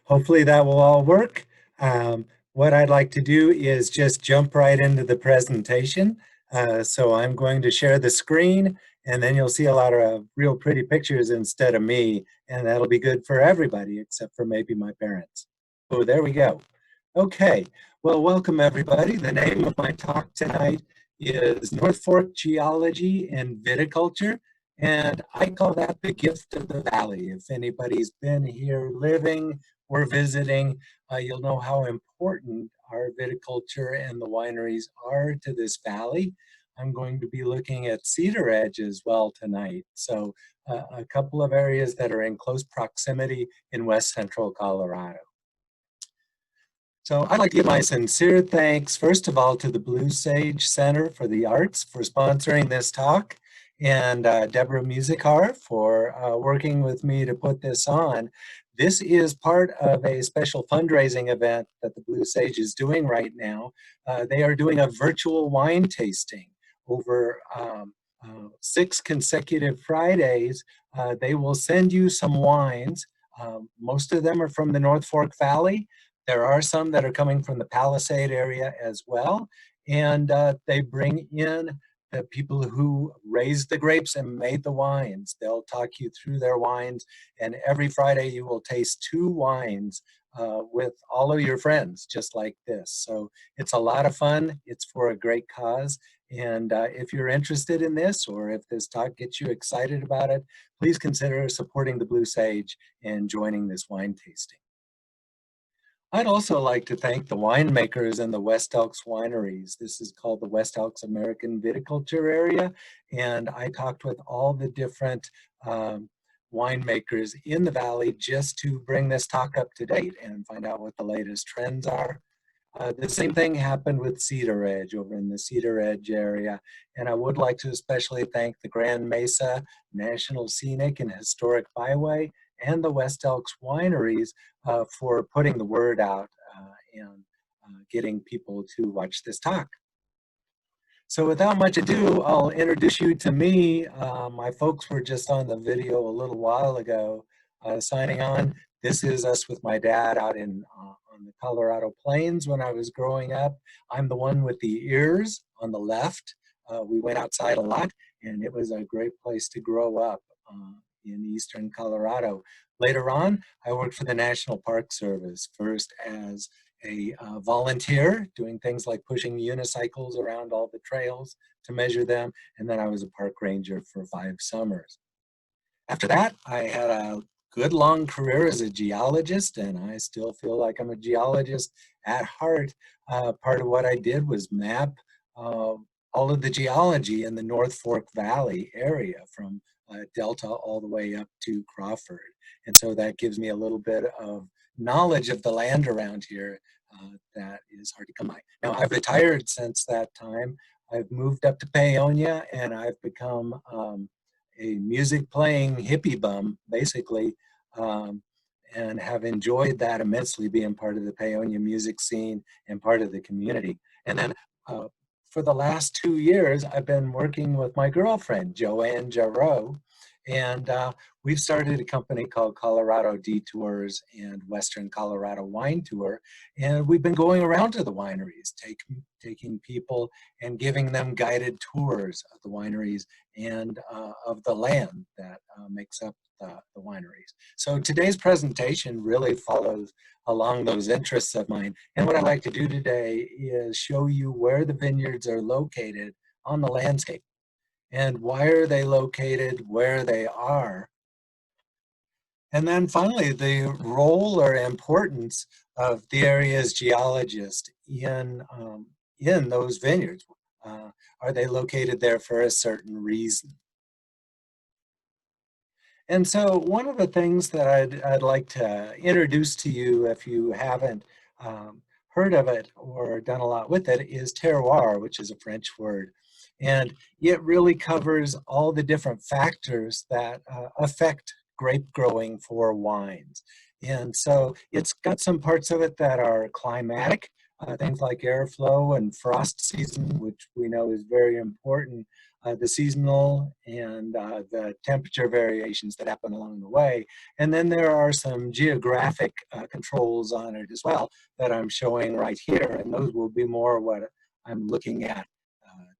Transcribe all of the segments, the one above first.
Hopefully that will all work. What I'd like to do is just jump right into the presentation. So I'm going to share the screen, and then you'll see a lot of real pretty pictures instead of me, and that'll be good for everybody except for maybe my parents. Oh, there we go. Okay, well, welcome everybody. The name of my talk tonight is North Fork Geology and Viticulture, and I call that the gift of the valley. If anybody's been here living or visiting, you'll know how important our viticulture and the wineries are to this valley. I'm going to be looking at Cedar Edge as well tonight. So a couple of areas that are in close proximity in west central Colorado. So I'd like to give my sincere thanks, first of all, to the Blue Sage Center for the Arts for sponsoring this talk, and Deborah Musicar for working with me to put this on. This is part of a special fundraising event that the Blue Sage is doing right now. They are doing a virtual wine tasting over 6 consecutive Fridays. They will send you some wines. Most of them are from the North Fork Valley. There are some that are coming from the Palisade area as well, and they bring in the people who raised the grapes and made the wines. They'll talk you through their wines, and every Friday you will taste 2 wines with all of your friends, just like this. So it's a lot of fun. It's for a great cause, and if you're interested in this, or if this talk gets you excited about it, please consider supporting the Blue Sage and joining this wine tasting. I'd also like to thank the winemakers in the West Elks wineries. This is called the West Elks American Viticulture Area, and I talked with all the different winemakers in the valley just to bring this talk up to date and find out what the latest trends are. The same thing happened with Cedar Edge over in the Cedar Edge area, and I would like to especially thank the Grand Mesa National Scenic and Historic Byway and the West Elks wineries for putting the word out and getting people to watch this talk. So without much ado, I'll introduce you to me. My folks were just on the video a little while ago signing on. This is us with my dad out in on the Colorado Plains when I was growing up. I'm the one with the ears on the left. We went outside a lot, and it was a great place to grow up in eastern Colorado. Later on, I worked for the National Park Service, first as a volunteer doing things like pushing unicycles around all the trails to measure them, and then I was a park ranger for 5 summers. After that, I had a good long career as a geologist, and I still feel like I'm a geologist at heart. Part of what I did was map all of the geology in the North Fork Valley area from Delta all the way up to Crawford. And so that gives me a little bit of knowledge of the land around here that is hard to come by. Now, I've retired since that time. I've moved up to Paonia, and I've become a music playing hippie bum, basically, and have enjoyed that immensely, being part of the Paonia music scene and part of the community. And then for the last 2 years, I've been working with my girlfriend, Joanne Jarreau, and we've started a company called Colorado Detours and Western Colorado Wine Tour, and we've been going around to the wineries, taking people and giving them guided tours of the wineries and of the land that makes up the wineries. So today's presentation really follows along those interests of mine, and what I'd like to do today is show you where the vineyards are located on the landscape. And why are they located where they are? And then finally, the role or importance of the area's geologist in those vineyards. Are they located there for a certain reason? And so one of the things that I'd like to introduce to you, if you haven't heard of it or done a lot with it, is terroir, which is a French word. And it really covers all the different factors that affect grape growing for wines. And so it's got some parts of it that are climatic, things like airflow and frost season, which we know is very important. the seasonal and the temperature variations that happen along the way. And then there are some geographic controls on it as well that I'm showing right here, and those will be more what I'm looking at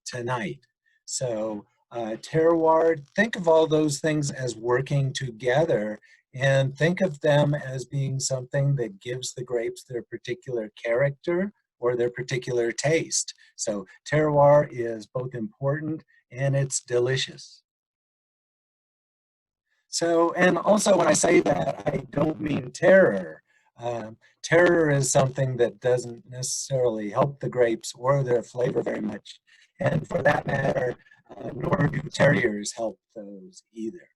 tonight. So terroir, think of all those things as working together, and think of them as being something that gives the grapes their particular character or their particular taste. So terroir is both important and it's delicious. So, and also when I say that, I don't mean terror. Terror is something that doesn't necessarily help the grapes or their flavor very much. And for that matter, nor do terriers help those either.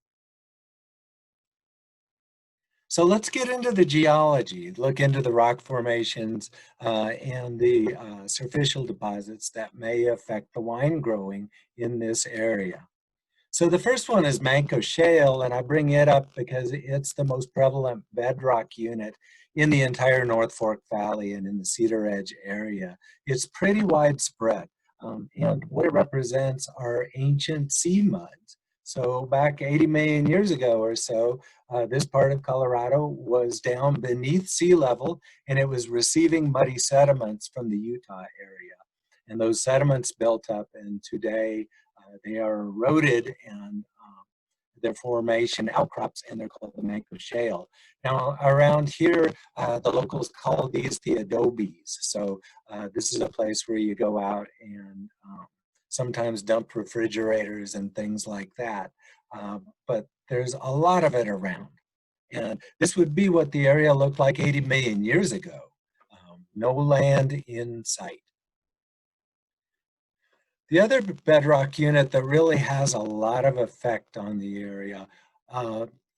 So let's get into the geology, look into the rock formations and the surfacial deposits that may affect the wine growing in this area. So the first one is Manko Shale, and I bring it up because it's the most prevalent bedrock unit in the entire North Fork Valley and in the Cedar Edge area. It's pretty widespread, and what it represents are ancient sea muds. So back 80 million years ago or so, this part of Colorado was down beneath sea level, and it was receiving muddy sediments from the Utah area. And those sediments built up, and today they are eroded and their formation outcrops, and they're called the Manko Shale. Now, around here, the locals call these the Adobes. So this is a place where you go out and sometimes dump refrigerators and things like that. But there's a lot of it around. And this would be what the area looked like 80 million years ago. No land in sight. The other bedrock unit that really has a lot of effect on the area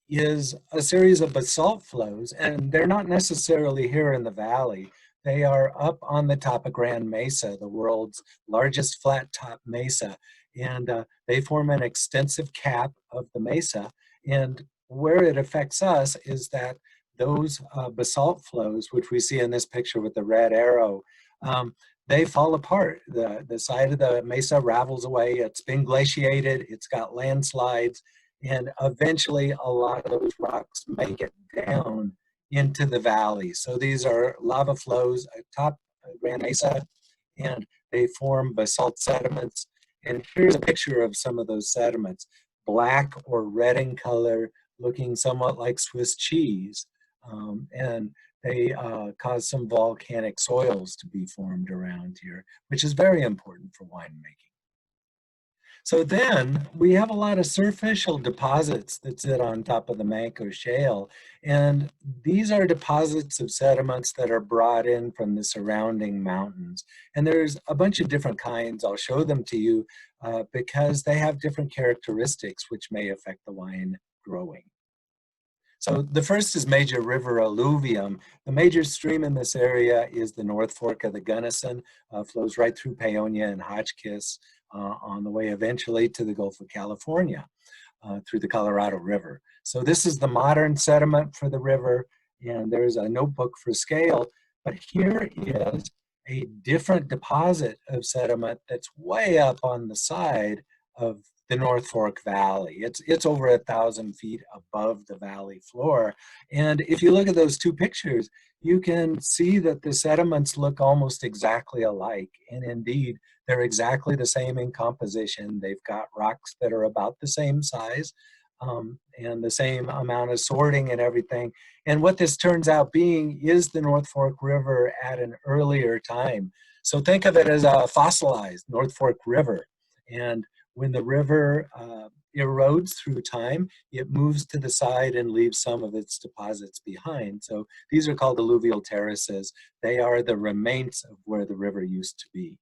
is a series of basalt flows, and they're not necessarily here in the valley. They are up on the top of Grand Mesa, the world's largest flat top mesa, and they form an extensive cap of the mesa. And where it affects us is that those basalt flows, which we see in this picture with the red arrow, they fall apart. The side of the mesa ravels away. It's been glaciated. It's got landslides. And eventually, a lot of those rocks make it down into the valley. So these are lava flows atop Grand Mesa, and they form basalt sediments. And here's a picture of some of those sediments, black or red in color, looking somewhat like Swiss cheese. And they cause some volcanic soils to be formed around here, which is very important for winemaking. So then we have a lot of surfacial deposits that sit on top of the Manko Shale, and these are deposits of sediments that are brought in from the surrounding mountains. And there's a bunch of different kinds. I'll show them to you because they have different characteristics which may affect the wine growing. So the first is major river alluvium. The major stream in this area is the North Fork of the Gunnison, flows right through Paonia and Hotchkiss on the way eventually to the Gulf of California through the Colorado River. So this is the modern sediment for the river, and there's a notebook for scale, but here is a different deposit of sediment that's way up on the side of the North Fork Valley. It's over 1,000 feet above the valley floor. And if you look at those two pictures, you can see that the sediments look almost exactly alike. And indeed, they're exactly the same in composition. They've got rocks that are about the same size and the same amount of sorting and everything. And what this turns out being is the North Fork River at an earlier time. So think of it as a fossilized North Fork River. And when the river erodes through time, it moves to the side and leaves some of its deposits behind. So these are called alluvial terraces. They are the remains of where the river used to be.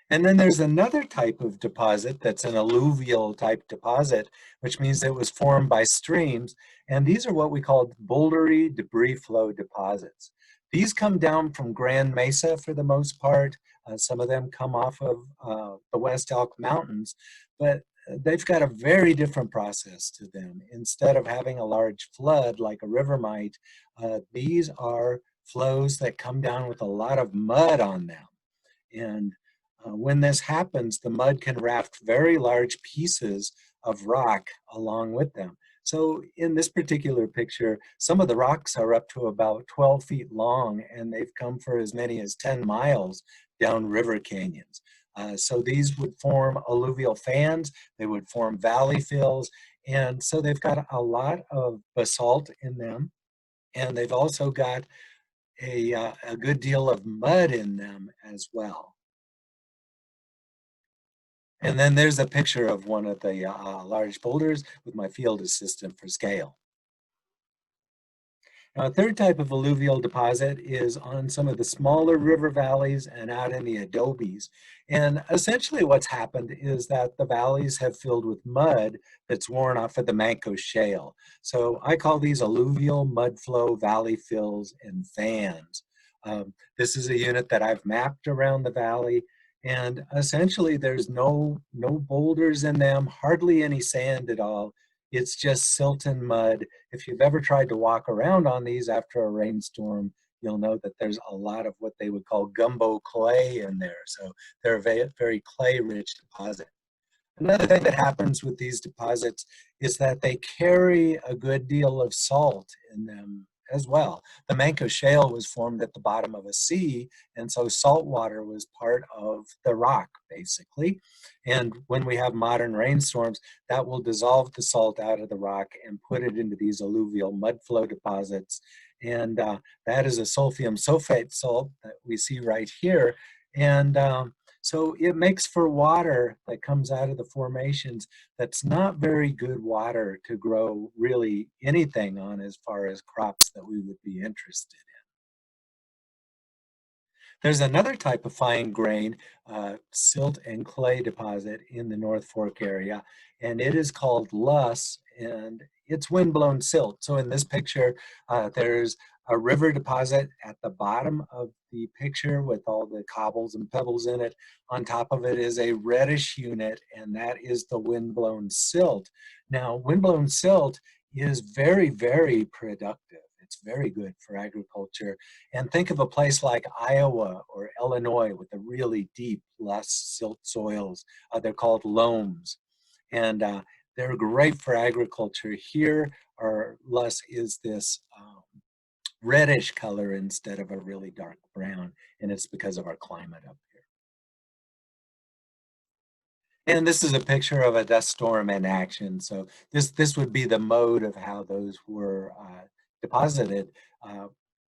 And then there's another type of deposit that's an alluvial type deposit, which means it was formed by streams. And these are what we call bouldery debris flow deposits. These come down from Grand Mesa for the most part. Some of them come off of the West Elk Mountains, but they've got a very different process to them. Instead of having a large flood like a river might, these are flows that come down with a lot of mud on them. And When this happens, the mud can raft very large pieces of rock along with them. So in this particular picture, some of the rocks are up to about 12 feet long, and they've come for as many as 10 miles down river canyons. So these would form alluvial fans, they would form valley fills, and so they've got a lot of basalt in them, and they've also got a good deal of mud in them as well. And then there's a picture of one of the large boulders with my field assistant for scale. Now, a third type of alluvial deposit is on some of the smaller river valleys and out in the adobes. And essentially what's happened is that the valleys have filled with mud that's worn off of the Manko Shale. So I call these alluvial mudflow valley fills and fans. This is a unit that I've mapped around the valley, and essentially there's no boulders in them, hardly any sand at all. It's just silt and mud. If you've ever tried to walk around on these after a rainstorm, you'll know that there's a lot of what they would call gumbo clay in there. So they're a very, very clay-rich deposit. Another thing that happens with these deposits is that they carry a good deal of salt in them as well. The Manko Shale was formed at the bottom of a sea, and so salt water was part of the rock, basically. And when we have modern rainstorms, that will dissolve the salt out of the rock and put it into these alluvial mudflow deposits. And that is a sulfium sulfate salt that we see right here. And so it makes for water that comes out of the formations that's not very good water to grow really anything on as far as crops that we would be interested in. There's another type of fine grain silt and clay deposit in the North Fork area, and it is called loess, and it's windblown silt. So in this picture, there's a river deposit at the bottom of the picture with all the cobbles and pebbles in it. On top of it is a reddish unit, and that is the windblown silt. Now, windblown silt is very, very productive. It's very good for agriculture. And think of a place like Iowa or Illinois with the really deep, less silt soils. They're called loams. And they're great for agriculture. Here, our loess is this reddish color instead of a really dark brown, and it's because of our climate up here. And this is a picture of a dust storm in action. So this would be the mode of how those were deposited,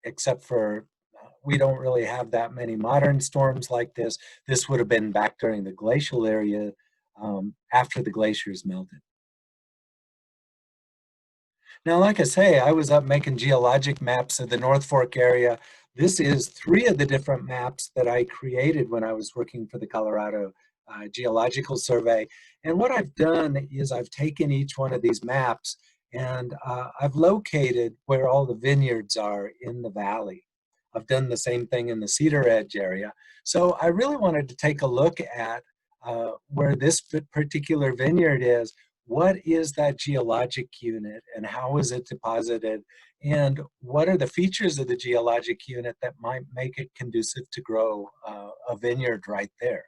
except for we don't really have that many modern storms like this. This would have been back during the glacial area after the glaciers melted. Now, like I say, I was up making geologic maps of the North Fork area. This is 3 of the different maps that I created when I was working for the Colorado Geological Survey. And what I've done is I've taken each one of these maps and I've located where all the vineyards are in the valley. I've done the same thing in the Cedar Edge area. So I really wanted to take a look at where this particular vineyard is. What is that geologic unit and how is it deposited? And what are the features of the geologic unit that might make it conducive to grow a vineyard right there?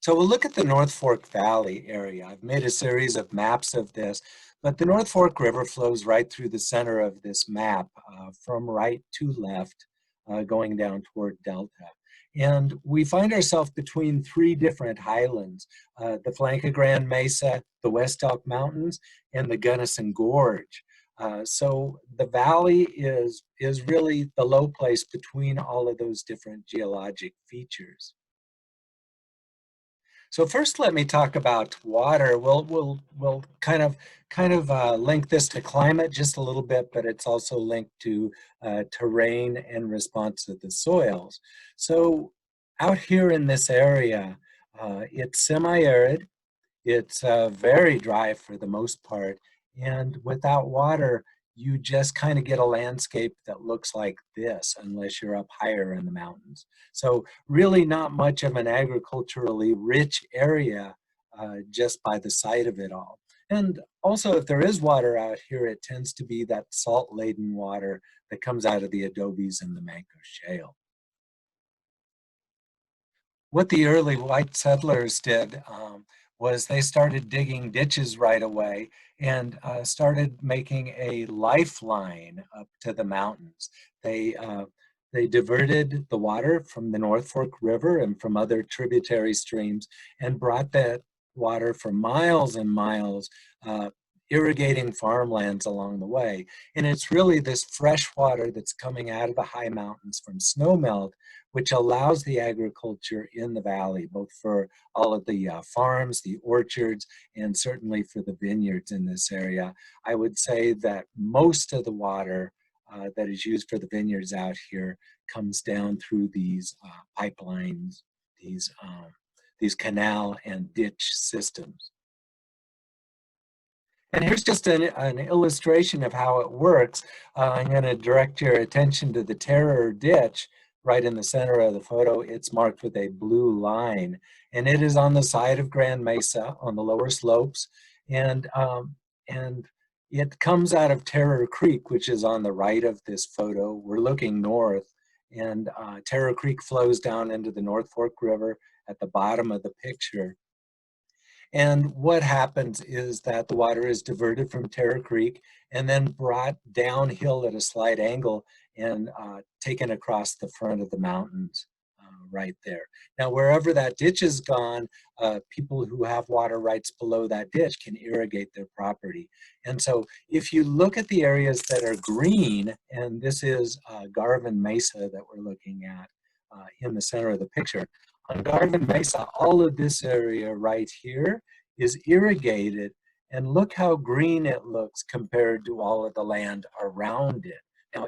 So we'll look at the North Fork Valley area. I've made a series of maps of this, but the North Fork River flows right through the center of this map from right to left, going down toward Delta. And we find ourselves between 3 different highlands, the Flanka Grand Mesa, the West Elk Mountains, and the Gunnison Gorge. So the valley is really the low place between all of those different geologic features. So first, let me talk about water. We'll kind of link this to climate just a little bit, but it's also linked to terrain and response to the soils. So out here in this area, it's semi-arid. It's very dry for the most part, and without water, you just kind of get a landscape that looks like this unless you're up higher in the mountains. So really not much of an agriculturally rich area just by the site of it all. And also if there is water out here, it tends to be that salt-laden water that comes out of the adobes and the Manko Shale. What the early white settlers did was they started digging ditches right away and started making a lifeline up to the mountains. They diverted the water from the North Fork River and from other tributary streams and brought that water for miles and miles, irrigating farmlands along the way. And it's really this fresh water that's coming out of the high mountains from snowmelt which allows the agriculture in the valley, both for all of the farms, the orchards, and certainly for the vineyards in this area. I would say that most of the water that is used for the vineyards out here comes down through these pipelines, these canal and ditch systems. And here's just an illustration of how it works. I'm going to direct your attention to the Terroir ditch right in the center of the photo. It's marked with a blue line, and it is on the side of Grand Mesa on the lower slopes. And it comes out of Terror Creek, which is on the right of this photo. We're looking north, and Terror Creek flows down into the North Fork River at the bottom of the picture. And what happens is that the water is diverted from Terror Creek and then brought downhill at a slight angle and taken across the front of the mountains right there. Now, wherever that ditch is gone, people who have water rights below that ditch can irrigate their property. And so if you look at the areas that are green, and this is Garvin Mesa that we're looking at in the center of the picture, on Garvin Mesa, all of this area right here is irrigated, and look how green it looks compared to all of the land around it. Now,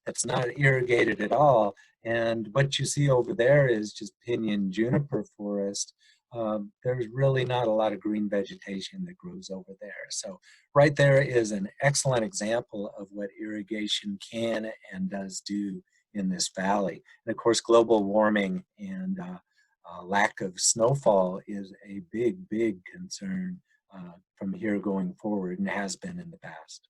it's not irrigated at all, and what you see over there is just pinyon juniper forest. There's really not a lot of green vegetation that grows over there. So right there is an excellent example of what irrigation can and does do in this valley. And of course, global warming and lack of snowfall is a big, big concern from here going forward and has been in the past.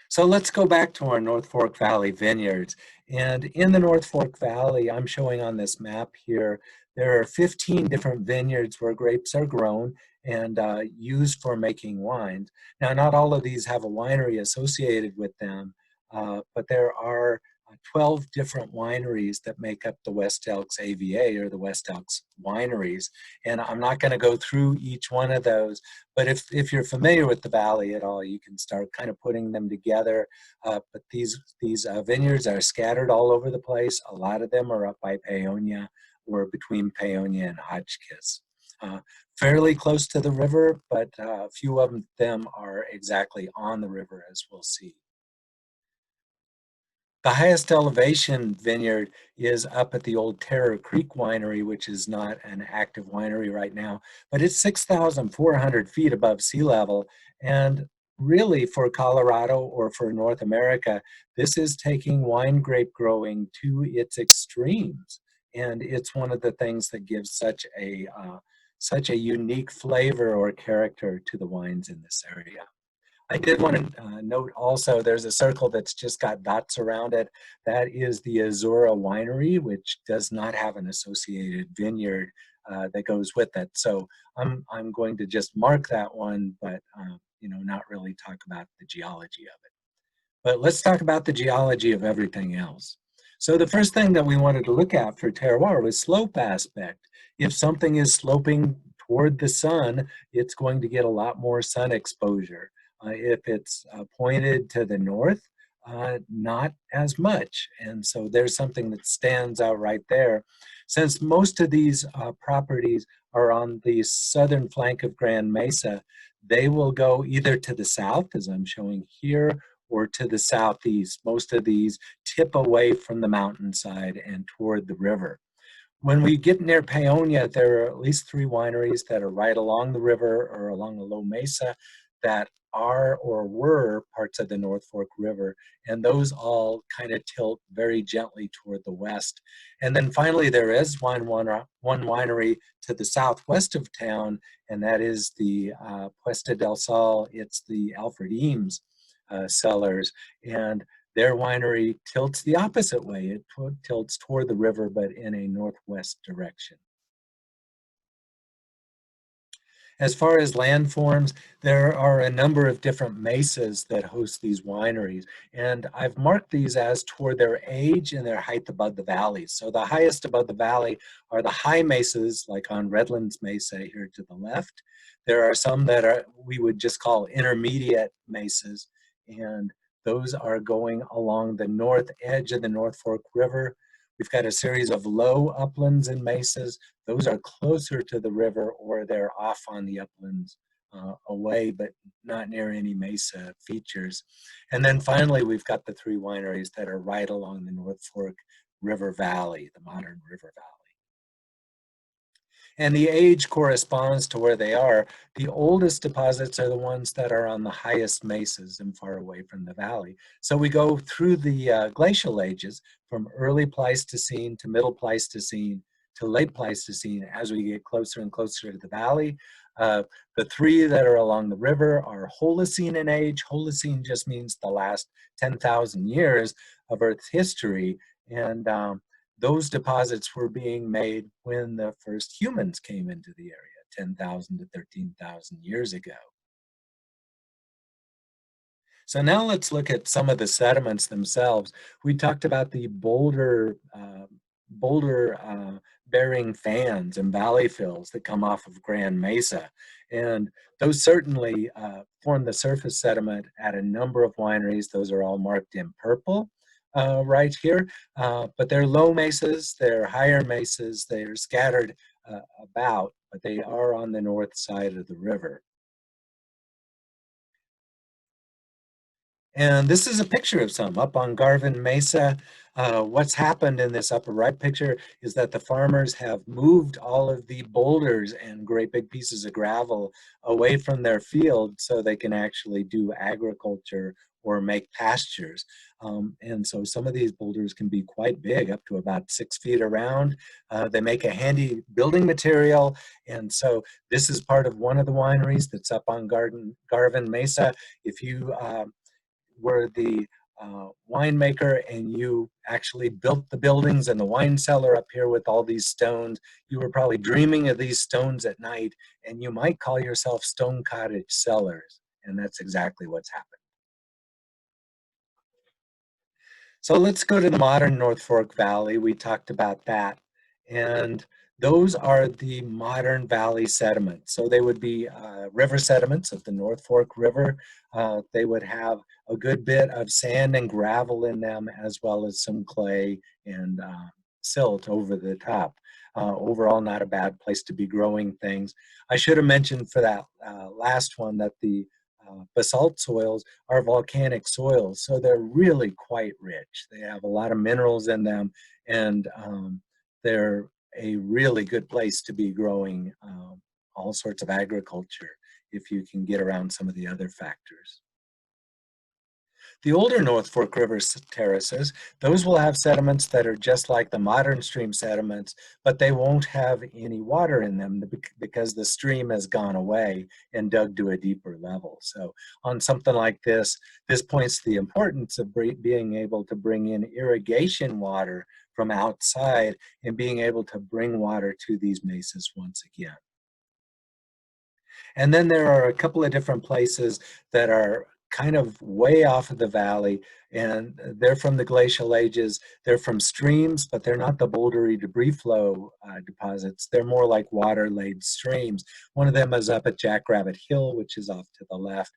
So let's go back to our North Fork Valley vineyards. And in the North Fork Valley, I'm showing on this map here, there are 15 different vineyards where grapes are grown and used for making wines. Now, not all of these have a winery associated with them, but there are 12 different wineries that make up the West Elks AVA, or the West Elks wineries. And I'm not going to go through each one of those, but if you're familiar with the valley at all, you can start kind of putting them together. But these vineyards are scattered all over the place. A lot of them are up by Paonia or between Paonia and Hotchkiss. Fairly close to the river, but a few of them are exactly on the river, as we'll see. The highest elevation vineyard is up at the old Terror Creek Winery, which is not an active winery right now, but it's 6,400 feet above sea level. And really for Colorado or for North America, this is taking wine grape growing to its extremes. And it's one of the things that gives such a unique flavor or character to the wines in this area. I did want to note also, there's a circle that's just got dots around it. That is the Azura Winery, which does not have an associated vineyard that goes with it. So I'm going to just mark that one, but not really talk about the geology of it. But let's talk about the geology of everything else. So the first thing that we wanted to look at for terroir was slope aspect. If something is sloping toward the sun, it's going to get a lot more sun exposure. If it's pointed to the north, not as much. And so there's something that stands out right there. Since most of these properties are on the southern flank of Grand Mesa, they will go either to the south, as I'm showing here, or to the southeast. Most of these tip away from the mountainside and toward the river. When we get near Paonia, there are at least 3 wineries that are right along the river or along the low mesa that are or were parts of the North Fork River, and those all kind of tilt very gently toward the west. And then finally, there is one winery to the southwest of town, and that is the Puesta del Sol. It's the Alfred Eames cellars, and Their winery tilts the opposite way. It tilts toward the river, but in a northwest direction. As far as landforms, there are a number of different mesas that host these wineries, and I've marked these as toward their age and their height above the valleys. So the highest above the valley are the high mesas, like on Redlands Mesa here to the left. There are some that are we would just call intermediate mesas, and those are going along the north edge of the North Fork River. We've got a series of low uplands and mesas. Those are closer to the river, or they're off on the uplands away, but not near any mesa features. And then finally, we've got the three wineries that are right along the North Fork River Valley, the modern river valley. And the age corresponds to where they are. The oldest deposits are the ones that are on the highest mesas and far away from the valley. So we go through the glacial ages from early Pleistocene to middle Pleistocene to late Pleistocene as we get closer and closer to the valley. The three that are along the river are Holocene in age. Holocene just means the last 10,000 years of Earth's history. And those deposits were being made when the first humans came into the area, 10,000 to 13,000 years ago. So now let's look at some of the sediments themselves. We talked about the boulder bearing fans and valley fills that come off of Grand Mesa. And those certainly form the surface sediment at a number of wineries. Those are all marked in purple right here. But they're low mesas, they're higher mesas, they're scattered about, but they are on the north side of the river. And this is a picture of some up on Garvin Mesa. What's happened in this upper right picture is that the farmers have moved all of the boulders and great big pieces of gravel away from their field so they can actually do agriculture or make pastures. And so some of these boulders can be quite big, up to about 6 feet around. They make a handy building material. And so this is part of one of the wineries that's up on Garvin Mesa. If you were the winemaker and you actually built the buildings and the wine cellar up here with all these stones, you were probably dreaming of these stones at night, and you might call yourself Stone Cottage Cellars, and that's exactly what's happened. So let's go to the modern North Fork Valley. We talked about that. And those are the modern valley sediments. So they would be river sediments of the North Fork River. They would have a good bit of sand and gravel in them, as well as some clay and silt over the top. Overall, not a bad place to be growing things. I should have mentioned for that last one that the basalt soils are volcanic soils, so they're really quite rich. They have a lot of minerals in them, and they're a really good place to be growing all sorts of agriculture if you can get around some of the other factors. The older North Fork River terraces, those will have sediments that are just like the modern stream sediments, but they won't have any water in them because the stream has gone away and dug to a deeper level. So on something like this, this points to the importance of being able to bring in irrigation water from outside and being able to bring water to these mesas once again. And then there are a couple of different places that are kind of way off of the valley, and they're from the glacial ages. They're from streams, but they're not the bouldery debris flow deposits. They're more like water-laid streams. One of them is up at Jackrabbit Hill, which is off to the left.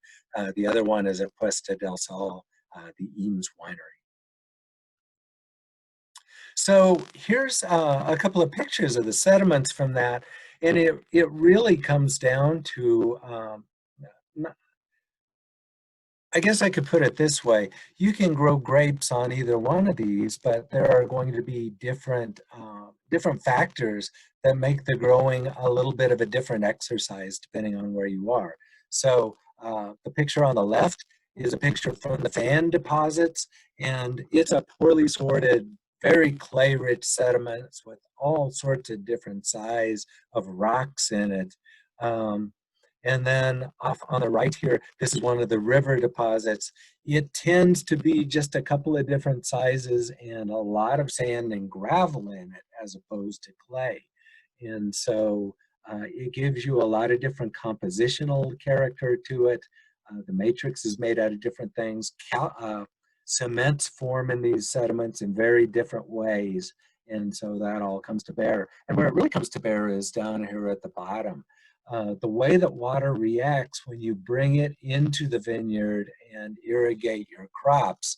The other one is at Puesta del Sol, the Eames Winery. So here's a couple of pictures of the sediments from that, and it really comes down to I guess I could put it this way. You can grow grapes on either one of these, but there are going to be different factors that make the growing a little bit of a different exercise depending on where you are. So the picture on the left is a picture from the fan deposits, and it's a poorly sorted, very clay-rich sediments with all sorts of different size of rocks in it. And then off on the right here, this is one of the river deposits. It tends to be just a couple of different sizes and a lot of sand and gravel in it as opposed to clay. And so it gives you a lot of different compositional character to it. The matrix is made out of different things. Cements form in these sediments in very different ways. And so that all comes to bear. And where it really comes to bear is down here at the bottom. The way that water reacts when you bring it into the vineyard and irrigate your crops,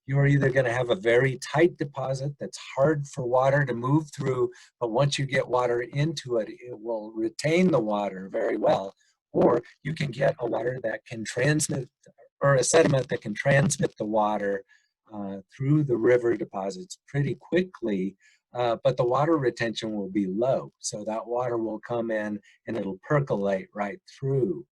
you're either going to have a very tight deposit that's hard for water to move through, but once you get water into it, it will retain the water very well. Or you can get a water that can transmit, or a sediment that can transmit the water through the river deposits pretty quickly, but the water retention will be low. So that water will come in and it'll percolate right through.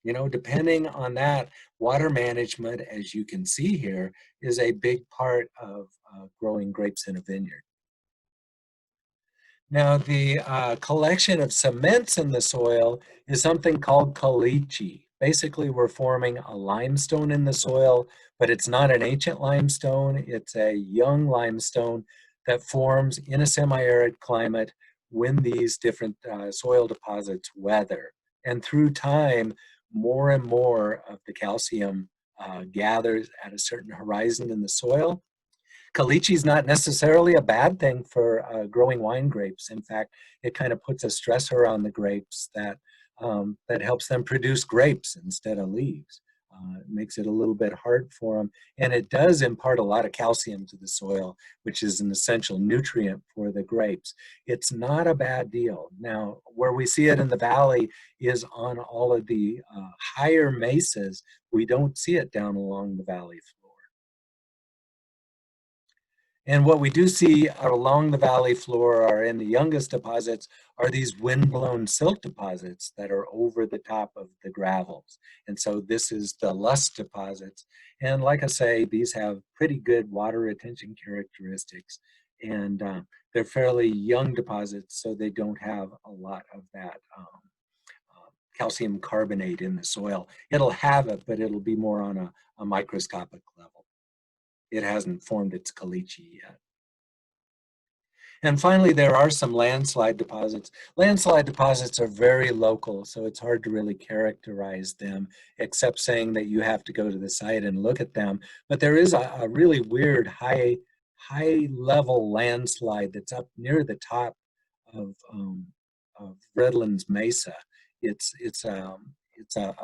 You know, depending on that, water management, as you can see here, is a big part of growing grapes in a vineyard. Now, the collection of cements in the soil is something called caliche. Basically, we're forming a limestone in the soil, but it's not an ancient limestone. It's a young limestone that forms in a semi-arid climate when these different soil deposits weather. And through time, more and more of the calcium gathers at a certain horizon in the soil. Caliche is not necessarily a bad thing for growing wine grapes. In fact, it kind of puts a stressor on the grapes that that helps them produce grapes instead of leaves. It makes it a little bit hard for them, and it does impart a lot of calcium to the soil, which is an essential nutrient for the grapes. It's not a bad deal. Now, where we see it in the valley is on all of the higher mesas. We don't see it down along the valley floor. And what we do see along the valley floor or in the youngest deposits are these windblown silt deposits that are over the top of the gravels. And so this is the lust deposits. And like I say, these have pretty good water retention characteristics. And they're fairly young deposits, so they don't have a lot of that calcium carbonate in the soil. It'll have it, but it'll be more on a microscopic level. It hasn't formed its caliche yet. And finally, there are some landslide deposits. Landslide deposits are very local, so it's hard to really characterize them, except saying that you have to go to the site and look at them. But there is a really weird high-level landslide that's up near the top of Redlands Mesa. It's a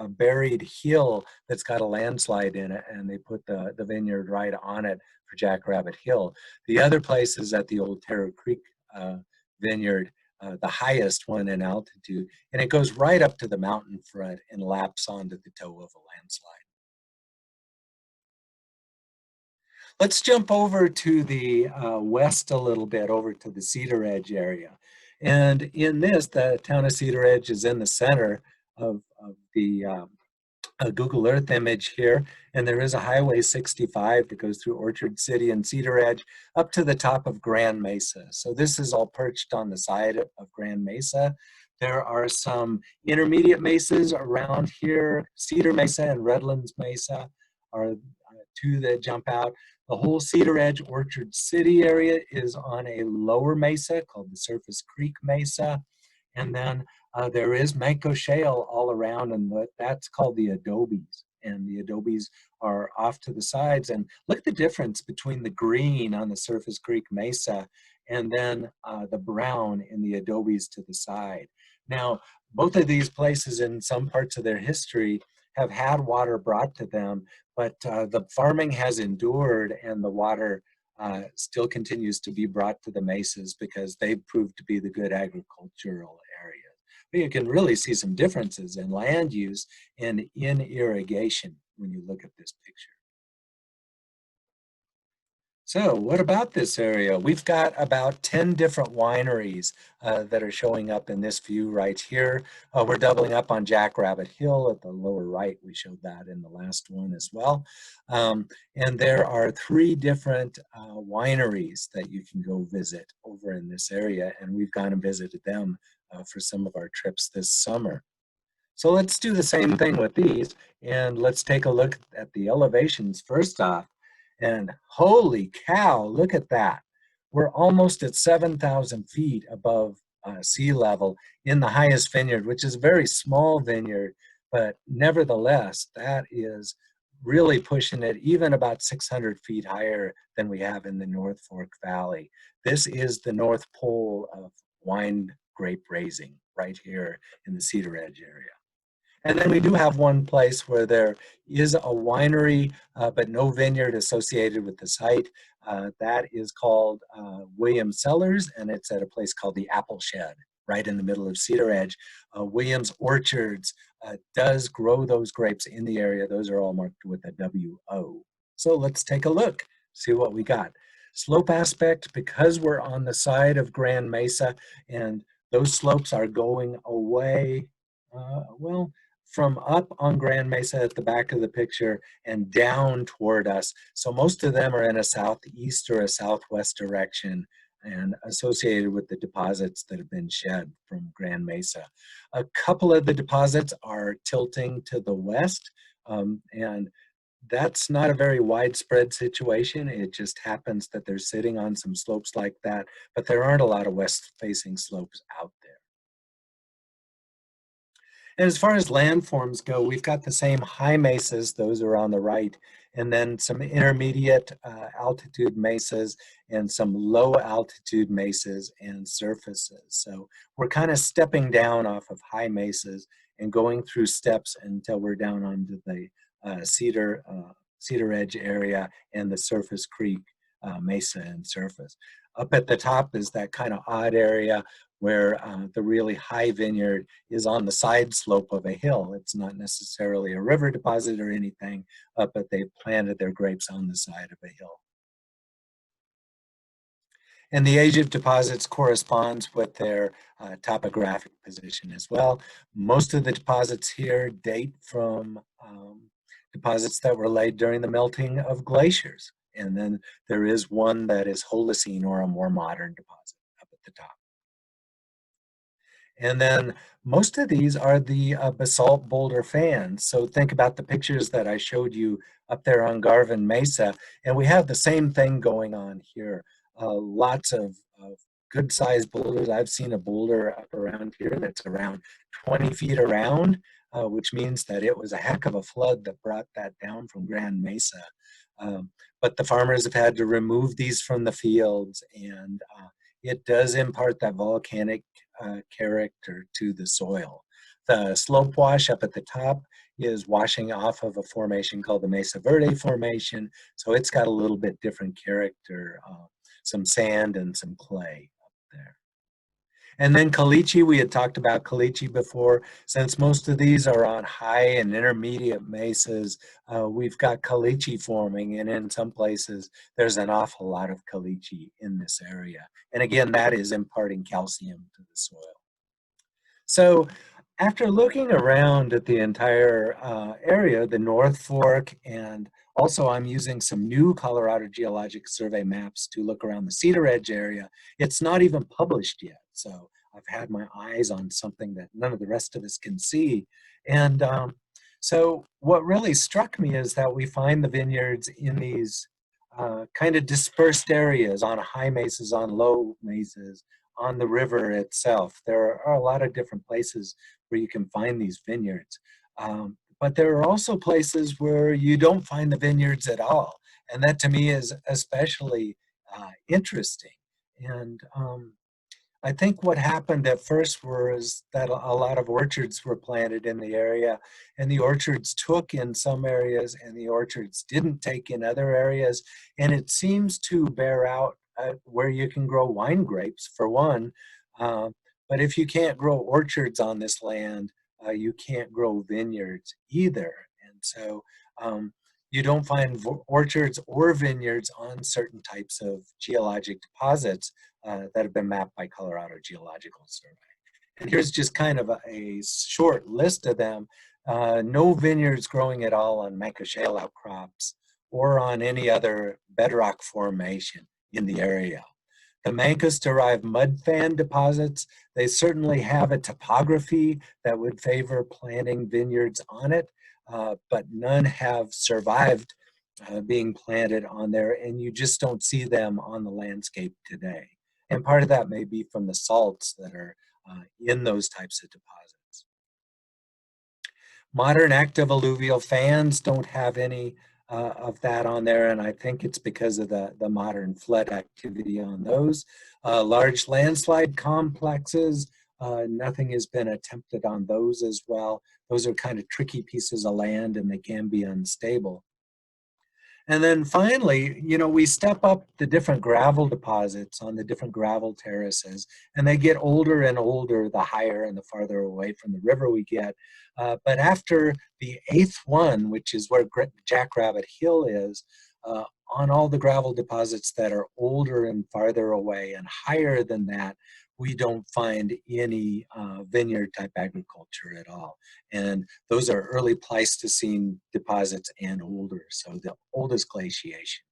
buried hill that's got a landslide in it, and they put the vineyard right on it for Jackrabbit Hill. The other place is at the old Terror Creek vineyard, the highest one in altitude, and it goes right up to the mountain front and laps onto the toe of a landslide. Let's jump over to the west a little bit, over to the Cedar Edge area. And in this, the town of Cedar Edge is in the center of the Google Earth image here, and there is a Highway 65 that goes through Orchard City and Cedar Edge up to the top of Grand Mesa. So this is all perched on the side of Grand Mesa. There are some intermediate mesas around here. Cedar Mesa and Redlands Mesa are two that jump out. The whole Cedar Edge Orchard City area is on a lower mesa called the Surface Creek Mesa. And then there is Manko Shale all around, and that's called the Adobes. And the Adobes are off to the sides. And look at the difference between the green on the Surface Creek Mesa and then the brown in the Adobes to the side. Now, both of these places in some parts of their history have had water brought to them, but the farming has endured, and the water still continues to be brought to the mesas because they've proved to be the good agricultural areas. But you can really see some differences in land use and in irrigation when you look at this picture. So what about this area? We've got about 10 different wineries that are showing up in this view right here. We're doubling up on Jackrabbit Hill at the lower right. We showed that in the last one as well. And there are 3 different wineries that you can go visit over in this area, and we've gone and visited them for some of our trips this summer. So let's do the same thing with these, and let's take a look at the elevations first off. And holy cow, look at that. We're almost at 7,000 feet above sea level in the highest vineyard, which is a very small vineyard, but nevertheless, that is really pushing it even about 600 feet higher than we have in the North Fork Valley. This is the North Pole of wine grape raising right here in the Cedar Edge area. And then we do have one place where there is a winery, but no vineyard associated with the site. That is called Williams Cellars, and it's at a place called the Apple Shed, right in the middle of Cedar Edge. Williams Orchards does grow those grapes in the area. Those are all marked with a WO. So let's take a look, see what we got. Slope aspect, because we're on the side of Grand Mesa, and those slopes are going away, well, from up on Grand Mesa at the back of the picture and down toward us. So most of them are in a southeast or a southwest direction and associated with the deposits that have been shed from Grand Mesa. A couple of the deposits are tilting to the west, and that's not a very widespread situation. It just happens that they're sitting on some slopes like that, but there aren't a lot of west-facing slopes out there. And as far as landforms go, we've got the same high mesas, those are on the right, and then some intermediate altitude mesas and some low altitude mesas and surfaces. So we're kind of stepping down off of high mesas and going through steps until we're down onto the Cedar Edge area and the Surface Creek mesa and surface. Up at the top is that kind of odd area where the really high vineyard is on the side slope of a hill. It's not necessarily a river deposit or anything, but they planted their grapes on the side of a hill. And the age of deposits corresponds with their topographic position as well. Most of the deposits here date from deposits that were laid during the melting of glaciers. And then there is one that is Holocene, or a more modern deposit up at the top. And then most of these are the basalt boulder fans. So think about the pictures that I showed you up there on Garvin Mesa, and we have the same thing going on here. Lots of good sized boulders. I've seen a boulder up around here that's around 20 feet around, which means that it was a heck of a flood that brought that down from Grand Mesa. But the farmers have had to remove these from the fields, and it does impart that volcanic character to the soil. The slope wash up at the top is washing off of a formation called the Mesa Verde Formation, so it's got a little bit different character, some sand and some clay up there. And then caliche, we had talked about caliche before. Since most of these are on high and intermediate mesas, we've got caliche forming, and in some places there's an awful lot of caliche in this area. And again, that is imparting calcium to the soil. So after looking around at the entire area, the North Fork, and also I'm using some new Colorado Geologic Survey maps to look around the Cedar Edge area. It's not even published yet, so I've had my eyes on something that none of the rest of us can see. And so what really struck me is that we find the vineyards in these kind of dispersed areas, on high mesas, on low mesas, on the river itself. There are a lot of different places where you can find these vineyards. But there are also places where you don't find the vineyards at all. And that to me is especially interesting. And I think what happened at first was that a lot of orchards were planted in the area, and the orchards took in some areas and the orchards didn't take in other areas. And it seems to bear out where you can grow wine grapes, for one. But if you can't grow orchards on this land, you can't grow vineyards either. And so you don't find orchards or vineyards on certain types of geologic deposits that have been mapped by Colorado Geological Survey. And here's just kind of a short list of them. No vineyards growing at all on Manko Shale outcrops or on any other bedrock formation in the area. The Mancos-derived mud fan deposits, they certainly have a topography that would favor planting vineyards on it, but none have survived being planted on there, and you just don't see them on the landscape today. And part of that may be from the salts that are in those types of deposits. Modern active alluvial fans don't have any of that on there, and I think it's because of the modern flood activity on those. Large landslide complexes, nothing has been attempted on those as well. Those are kind of tricky pieces of land and they can be unstable. And then finally, you know, we step up the different gravel deposits on the different gravel terraces, and they get older and older the higher and the farther away from the river we get. But after the 8th one, which is where Jackrabbit Hill is, on all the gravel deposits that are older and farther away and higher than that, we don't find any vineyard type agriculture at all. And those are early Pleistocene deposits and older, so the oldest glaciation.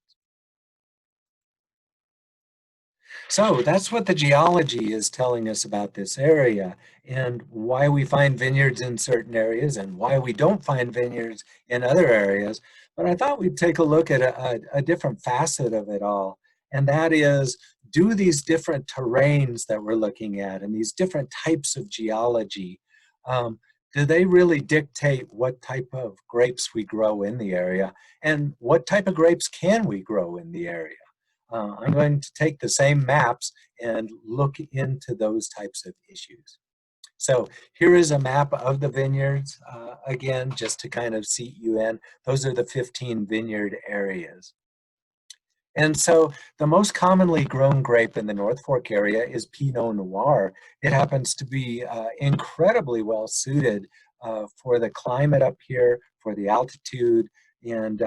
So that's what the geology is telling us about this area and why we find vineyards in certain areas and why we don't find vineyards in other areas. But I thought we'd take a look at a different facet of it all, and that is, do these different terrains that we're looking at and these different types of geology, do they really dictate what type of grapes we grow in the area, and what type of grapes can we grow in the area? I'm going to take the same maps and look into those types of issues. So here is a map of the vineyards, again, just to kind of seat you in. Those are the 15 vineyard areas. And so the most commonly grown grape in the North Fork area is Pinot Noir. It happens to be incredibly well suited for the climate up here, for the altitude, and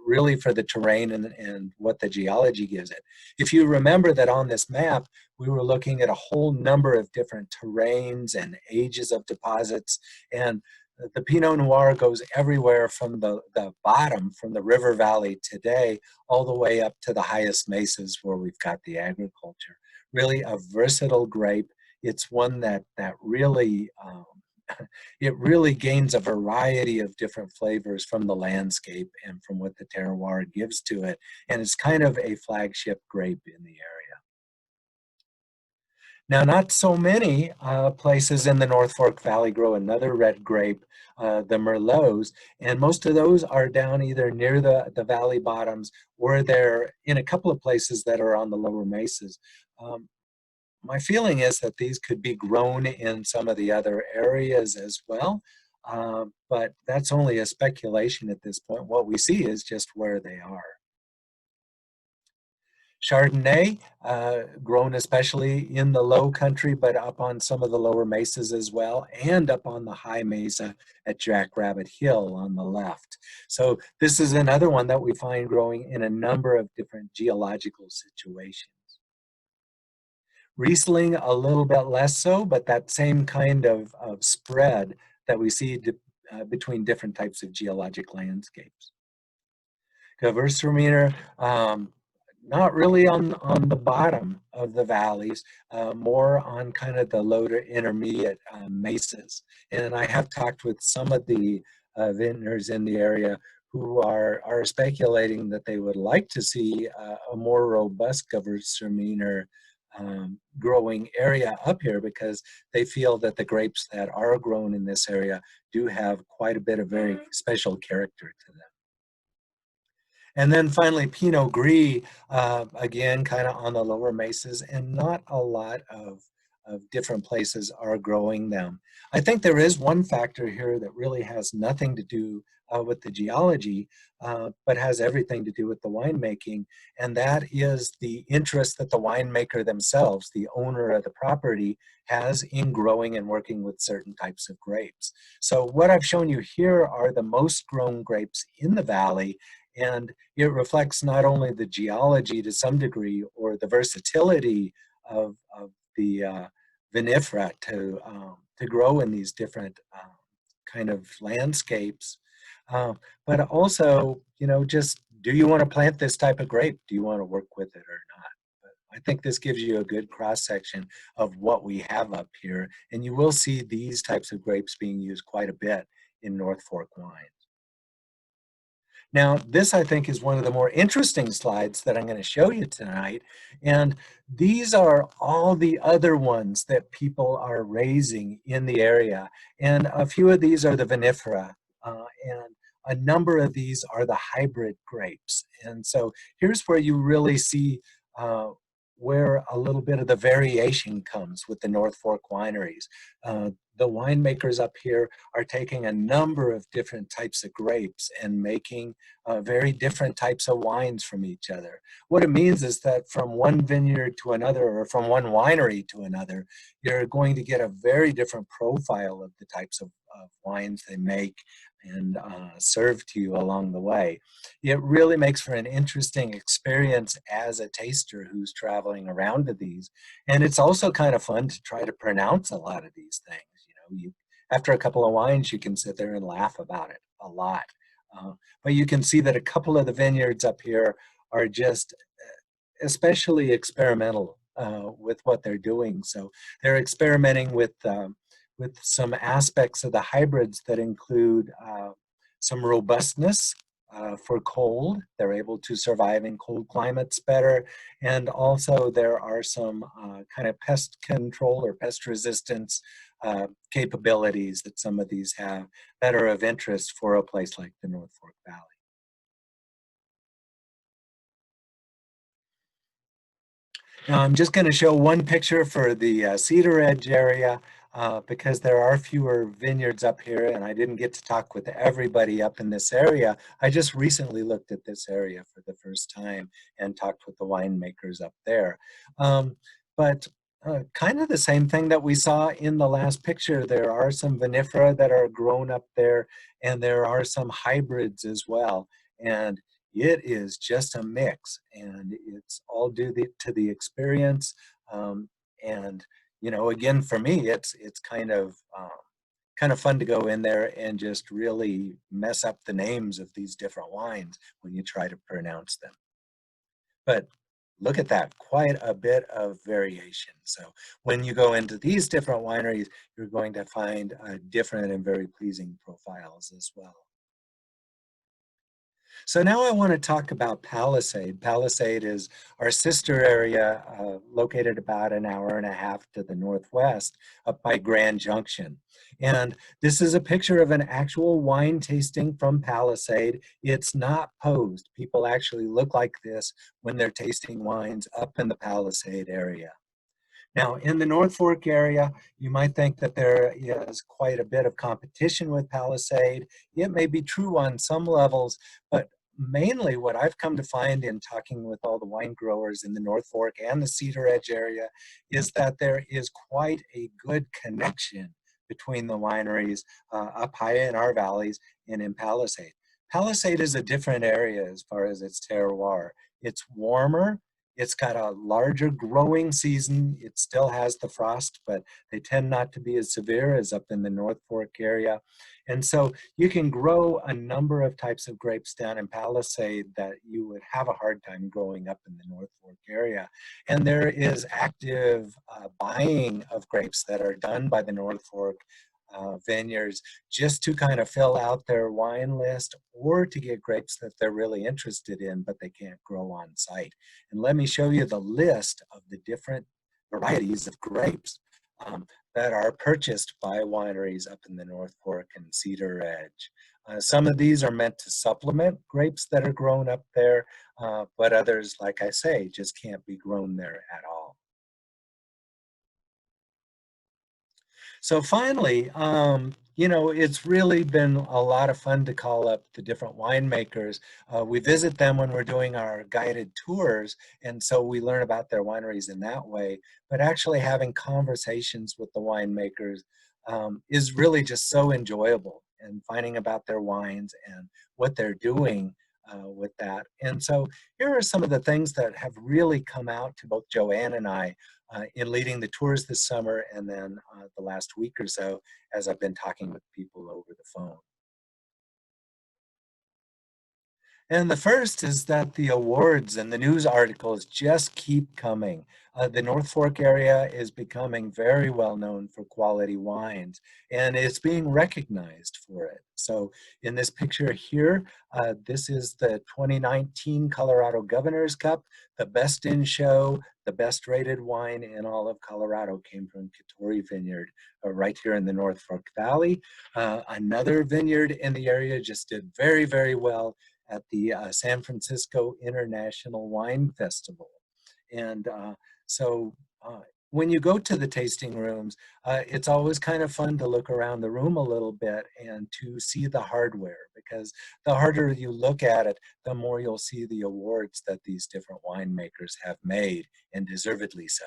really for the terrain and what the geology gives it. If you remember that on this map, we were looking at a whole number of different terrains and ages of deposits, and the Pinot Noir goes everywhere from the bottom, from the river valley today, all the way up to the highest mesas where we've got the agriculture. Really a versatile grape. It's one that really, it really gains a variety of different flavors from the landscape and from what the terroir gives to it. And it's kind of a flagship grape in the area. Now, not so many places in the North Fork Valley grow another red grape, the Merlots, and most of those are down either near the valley bottoms or they're in a couple of places that are on the lower mesas. My feeling is that these could be grown in some of the other areas as well, but that's only a speculation at this point. What we see is just where they are. Chardonnay, grown especially in the low country, but up on some of the lower mesas as well, and up on the high mesa at Jackrabbit Hill on the left. So this is another one that we find growing in a number of different geological situations. Riesling, a little bit less so, but that same kind of spread that we see between different types of geologic landscapes. Gewürztraminer, not really on the bottom of the valleys, more on kind of the low to intermediate mesas. And I have talked with some of the vintners in the area who are speculating that they would like to see a more robust Gewürztraminer growing area up here, because they feel that the grapes that are grown in this area do have quite a bit of very special character to them. And then finally, Pinot Gris, again, kind of on the lower mesas, and not a lot of different places are growing them. I think there is one factor here that really has nothing to do with the geology, but has everything to do with the winemaking, and that is the interest that the winemaker themselves, the owner of the property, has in growing and working with certain types of grapes. So what I've shown you here are the most grown grapes in the valley, and it reflects not only the geology to some degree or the versatility of the vinifera to grow in these different kind of landscapes, but also, you know, just do you want to plant this type of grape? Do you want to work with it or not? I think this gives you a good cross-section of what we have up here, and you will see these types of grapes being used quite a bit in North Fork wine. Now, this I think is one of the more interesting slides that I'm going to show you tonight. And these are all the other ones that people are raising in the area. And a few of these are the vinifera, and a number of these are the hybrid grapes. And so here's where you really see where a little bit of the variation comes with the North Fork wineries. The winemakers up here are taking a number of different types of grapes and making very different types of wines from each other. What it means is that from one vineyard to another, or from one winery to another, you're going to get a very different profile of the types of wines they make and serve to you along the way. It really makes for an interesting experience as a taster who's traveling around to these. And it's also kind of fun to try to pronounce a lot of these things. After a couple of wines, you can sit there and laugh about it a lot. But you can see that a couple of the vineyards up here are just especially experimental with what they're doing. So they're experimenting with some aspects of the hybrids that include some robustness for cold. They're able to survive in cold climates better. And also there are some kind of pest control or pest resistance capabilities that some of these have that are of interest for a place like the North Fork Valley. Now I'm just going to show one picture for the Cedar Edge area because there are fewer vineyards up here and I didn't get to talk with everybody up in this area. I just recently looked at this area for the first time and talked with the winemakers up there. But kind of the same thing that we saw in the last picture. There are some vinifera that are grown up there and there are some hybrids as well. And it is just a mix, and it's all due to the experience. And again, for me, it's kind of fun to go in there and just really mess up the names of these different wines when you try to pronounce them. But look at that, quite a bit of variation. So when you go into these different wineries, you're going to find different and very pleasing profiles as well. So now I want to talk about Palisade. Palisade is our sister area located about an hour and a half to the northwest up by Grand Junction. And this is a picture of an actual wine tasting from Palisade. It's not posed. People actually look like this when they're tasting wines up in the Palisade area. Now, in the North Fork area, you might think that there is quite a bit of competition with Palisade. It may be true on some levels, but mainly what I've come to find in talking with all the wine growers in the North Fork and the Cedar Edge area is that there is quite a good connection between the wineries up high in our valleys and in Palisade. Palisade is a different area as far as its terroir. It's warmer. It's got a larger growing season. It still has the frost, but they tend not to be as severe as up in the North Fork area. And so you can grow a number of types of grapes down in Palisade that you would have a hard time growing up in the North Fork area. And there is active buying of grapes that are done by the North Fork vineyards just to kind of fill out their wine list or to get grapes that they're really interested in but they can't grow on site. And let me show you the list of the different varieties of grapes that are purchased by wineries up in the North Fork and Cedar Edge. Some of these are meant to supplement grapes that are grown up there, but others, like I say, just can't be grown there at all. So finally, it's really been a lot of fun to call up the different winemakers. We visit them when we're doing our guided tours, and so we learn about their wineries in that way. But actually having conversations with the winemakers is really just so enjoyable, and finding about their wines and what they're doing with that. And so here are some of the things that have really come out to both Joanne and I in leading the tours this summer and then the last week or so as I've been talking with people over the phone. And the first is that the awards and the news articles just keep coming. The North Fork area is becoming very well known for quality wines, and it's being recognized for it. So in this picture here, this is the 2019 Colorado Governor's Cup. The best in show, the best rated wine in all of Colorado came from Katori Vineyard, right here in the North Fork Valley. Another vineyard in the area just did very, very well at the San Francisco International Wine Festival. And so when you go to the tasting rooms, it's always kind of fun to look around the room a little bit and to see the hardware, because the harder you look at it, the more you'll see the awards that these different winemakers have made, and deservedly so.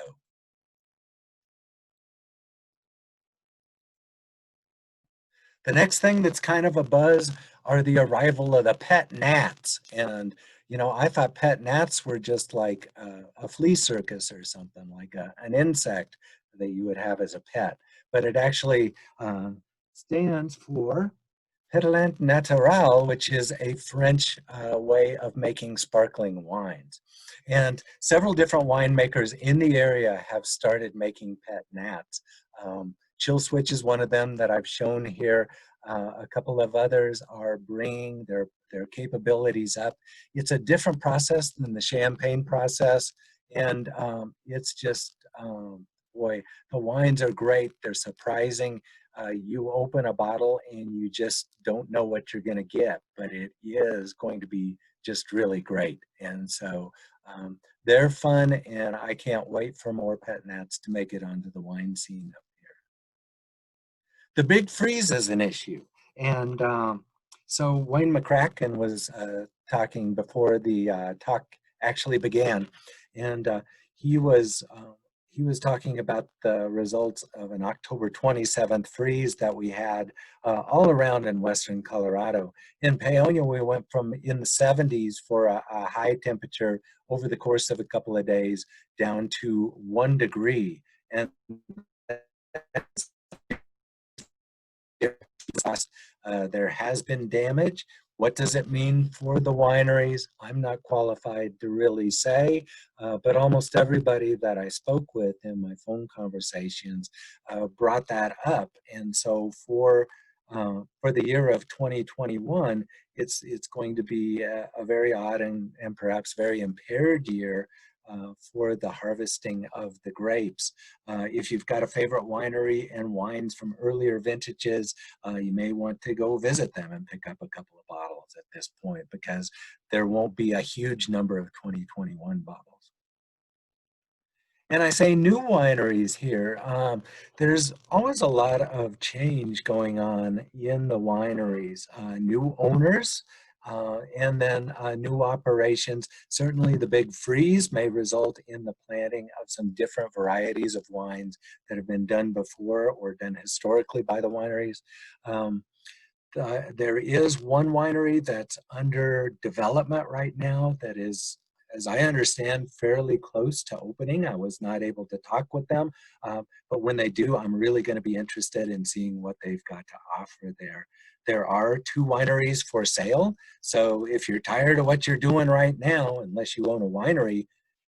The next thing that's kind of a buzz are the arrival of the pet gnats. And, you know, I thought pet gnats were just like a flea circus or something, like an insect that you would have as a pet. But it actually stands for Pétillant Naturel, which is a French way of making sparkling wines. And several different winemakers in the area have started making pet gnats. Chill Switch is one of them that I've shown here. A couple of others are bringing their capabilities up. It's a different process than the champagne process, and it's just, boy, the wines are great. They're surprising. You open a bottle and you just don't know what you're going to get, but it is going to be just really great. And so they're fun, and I can't wait for more pet gnats to make it onto the wine scene up here. The big freeze is an issue. And so Wayne McCracken was talking before the talk actually began, and he was talking about the results of an October 27th freeze that we had all around in western Colorado. In Paonia, we went from in the 70s for a high temperature over the course of a couple of days down to 1 degree. And there has been damage. What does it mean for the wineries? I'm not qualified to really say, but almost everybody that I spoke with in my phone conversations brought that up. And so for the year of 2021, it's going to be a very odd and perhaps very impaired year for the harvesting of the grapes. If you've got a favorite winery and wines from earlier vintages, you may want to go visit them and pick up a couple of bottles at this point, because there won't be a huge number of 2021 bottles. And I say new wineries here. There's always a lot of change going on in the wineries. New owners, and then new operations. Certainly the big freeze may result in the planting of some different varieties of wines that have been done before or done historically by the wineries. There is one winery that's under development right now that is, as I understand, fairly close to opening. I was not able to talk with them, but when they do, I'm really going to be interested in seeing what they've got to offer there. There are 2 wineries for sale, so if you're tired of what you're doing right now, unless you own a winery,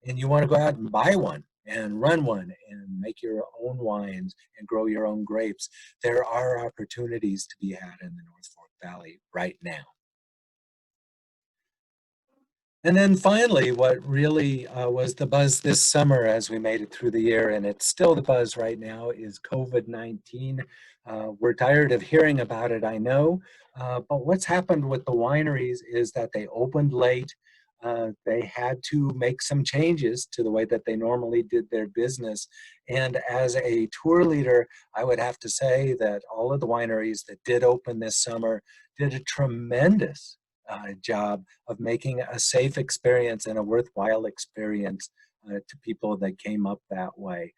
and you want to go out and buy one and run one and make your own wines and grow your own grapes, there are opportunities to be had in the North Fork Valley right now. And then finally, what really was the buzz this summer as we made it through the year, and it's still the buzz right now, is COVID-19. We're tired of hearing about it, I know, but what's happened with the wineries is that they opened late. They had to make some changes to the way that they normally did their business. And as a tour leader, I would have to say that all of the wineries that did open this summer did a tremendous job of making a safe experience and a worthwhile experience to people that came up that way.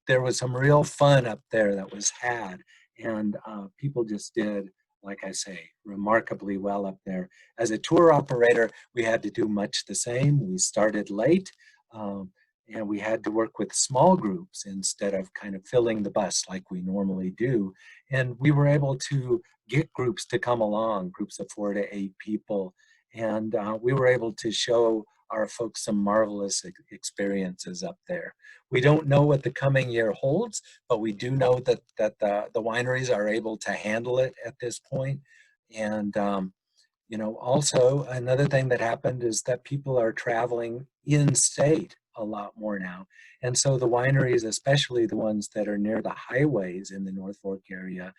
There was some real fun up there that was had, and people just did, like I say, remarkably well up there. As a tour operator, we had to do much the same. We started late, and we had to work with small groups instead of kind of filling the bus like we normally do. And we were able to get groups to come along, groups of 4 to 8 people. And we were able to show our folks some marvelous experiences up there. We don't know what the coming year holds, but we do know that the wineries are able to handle it at this point. And you know, also another thing that happened is that people are traveling in state a lot more now. And so the wineries, especially the ones that are near the highways in the North Fork area,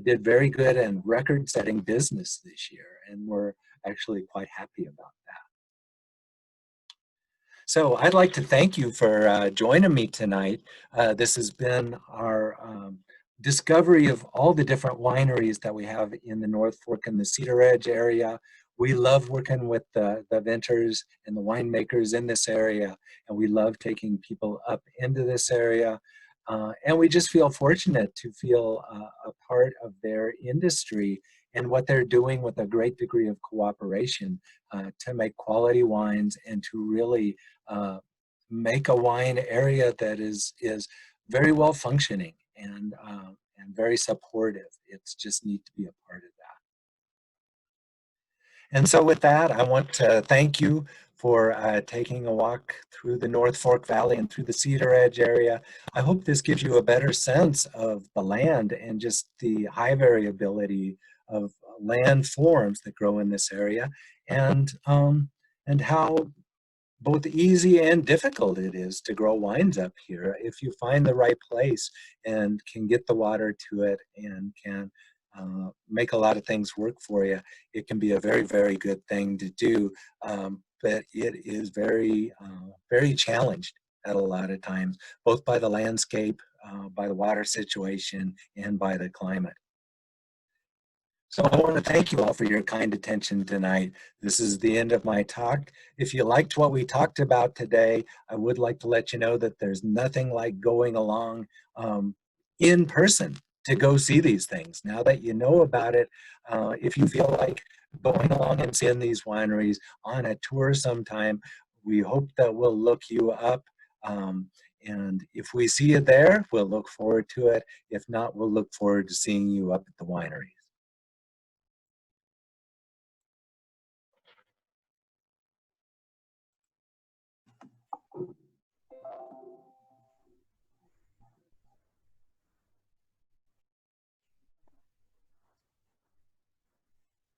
did very good and record-setting business this year. And we're actually quite happy about that. So I'd like to thank you for joining me tonight. This has been our discovery of all the different wineries that we have in the North Fork and the Cedar Edge area. We love working with the vintners and the winemakers in this area, and we love taking people up into this area. And we just feel fortunate to feel a part of their industry and what they're doing with a great degree of cooperation to make quality wines and to really make a wine area that is very well functioning and very supportive. It's just neat to be a part of that. And so with that, I want to thank you for taking a walk through the North Fork Valley and through the Cedar Edge area. I hope this gives you a better sense of the land and just the high variability of landforms that grow in this area, and how both easy and difficult it is to grow wines up here if you find the right place and can get the water to it and can make a lot of things work for you. It can be a very, very good thing to do, but it is very, very challenged at a lot of times, both by the landscape, by the water situation, and by the climate. So I want to thank you all for your kind attention tonight. This is the end of my talk. If you liked what we talked about today, I would like to let you know that there's nothing like going along in person to go see these things. Now that you know about it, if you feel like going along and seeing these wineries on a tour sometime, we hope that we'll look you up. And if we see you there, we'll look forward to it. If not, we'll look forward to seeing you up at the winery.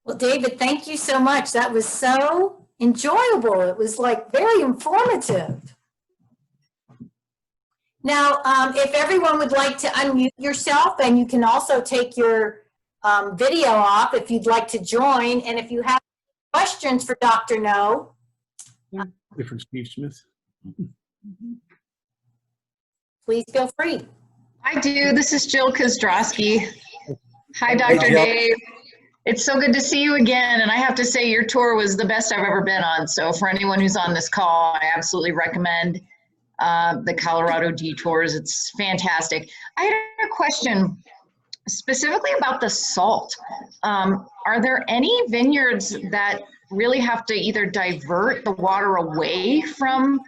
Well, David, thank you so much. That was so enjoyable. It was like very informative. Now, if everyone would like to unmute yourself, and you can also take your video off if you'd like to join. And if you have questions for Dr. No. Different Steve Smith. Please feel free. I do. This is Jill Kozdrowski. Hi, Dr. Dave. It's so good to see you again. And I have to say your tour was the best I've ever been on. So for anyone who's on this call, I absolutely recommend the Colorado detours. It's fantastic. I had a question specifically about the salt. Are there any vineyards that really have to either divert the water away from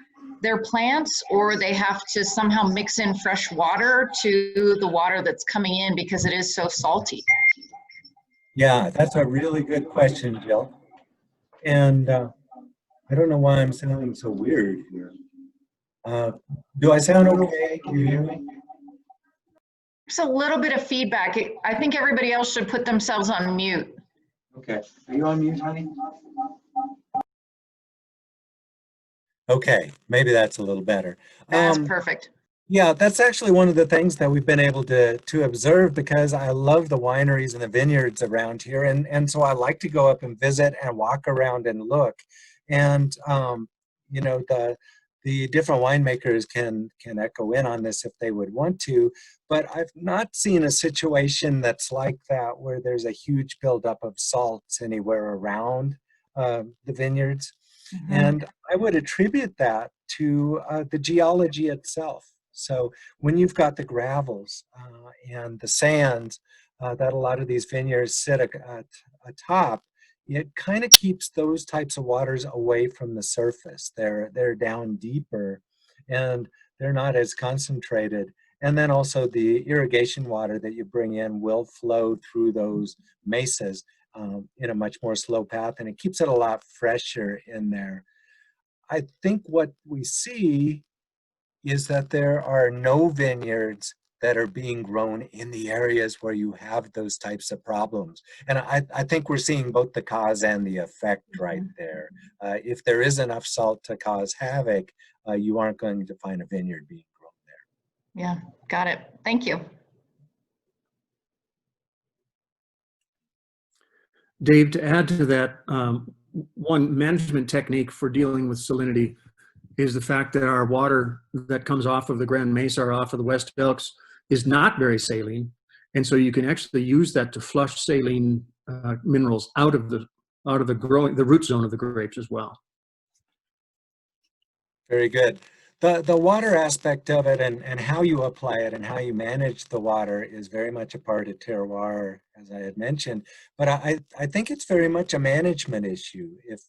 their plants, or they have to somehow mix in fresh water to the water that's coming in because it is so salty? Yeah, that's a really good question, Jill. And I don't know why I'm sounding so weird here. Do I sound okay? Can you hear me? There's a little bit of feedback. I think everybody else should put themselves on mute. Okay. Are you on mute, honey? Okay, maybe that's a little better. That's perfect. Yeah, that's actually one of the things that we've been able to observe, because I love the wineries and the vineyards around here, and so I like to go up and visit and walk around and look. And you know, the different winemakers can echo in on this if they would want to, but I've not seen a situation that's like that where there's a huge buildup of salts anywhere around the vineyards. Mm-hmm. And I would attribute that to the geology itself. So when you've got the gravels and the sands that a lot of these vineyards sit atop, it kind of keeps those types of waters away from the surface. They're down deeper and they're not as concentrated. And then also the irrigation water that you bring in will flow through those mesas in a much more slow path, and it keeps it a lot fresher in there. I think what we see is that there are no vineyards that are being grown in the areas where you have those types of problems. And I think we're seeing both the cause and the effect right there. If there is enough salt to cause havoc, you aren't going to find a vineyard being grown there. Yeah, got it. Thank you. Dave, to add to that, one management technique for dealing with salinity is the fact that our water that comes off of the Grand Mesa or off of the West Elks is not very saline. And so you can actually use that to flush saline minerals out of the root zone of the grapes as well. Very good. The water aspect of it and how you apply it and how you manage the water is very much a part of terroir, as I had mentioned. But I think it's very much a management issue. If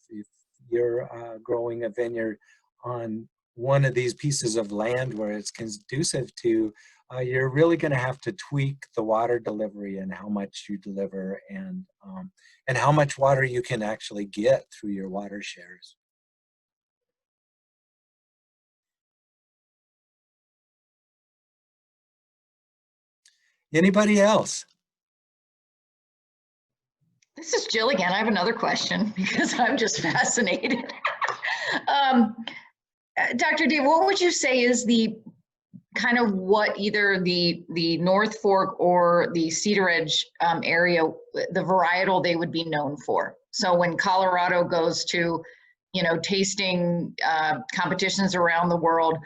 you're growing a vineyard on one of these pieces of land where it's conducive to, you're really going to have to tweak the water delivery and how much you deliver and how much water you can actually get through your water shares. Anybody else? This is Jill again. I have another question because I'm just fascinated. Dr. Dave, what would you say is the kind of what either the North Fork or the Cedar Edge area, the varietal they would be known for? So when Colorado goes to, tasting competitions around the world,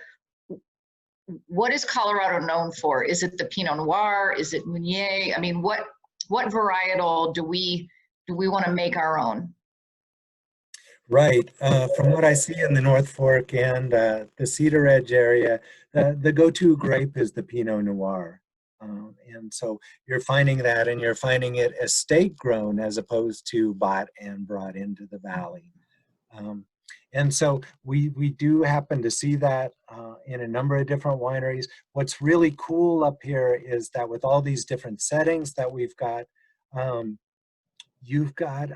what is Colorado known for? Is it the Pinot Noir? Is it Meunier? I mean, what varietal do we want to make our own? Right. From what I see in the North Fork and the Cedar Edge area, the go-to grape is the Pinot Noir. And so you're finding that, and you're finding it estate grown as opposed to bought and brought into the valley. And so we do happen to see that in a number of different wineries. What's really cool up here is that with all these different settings that we've got, you've got,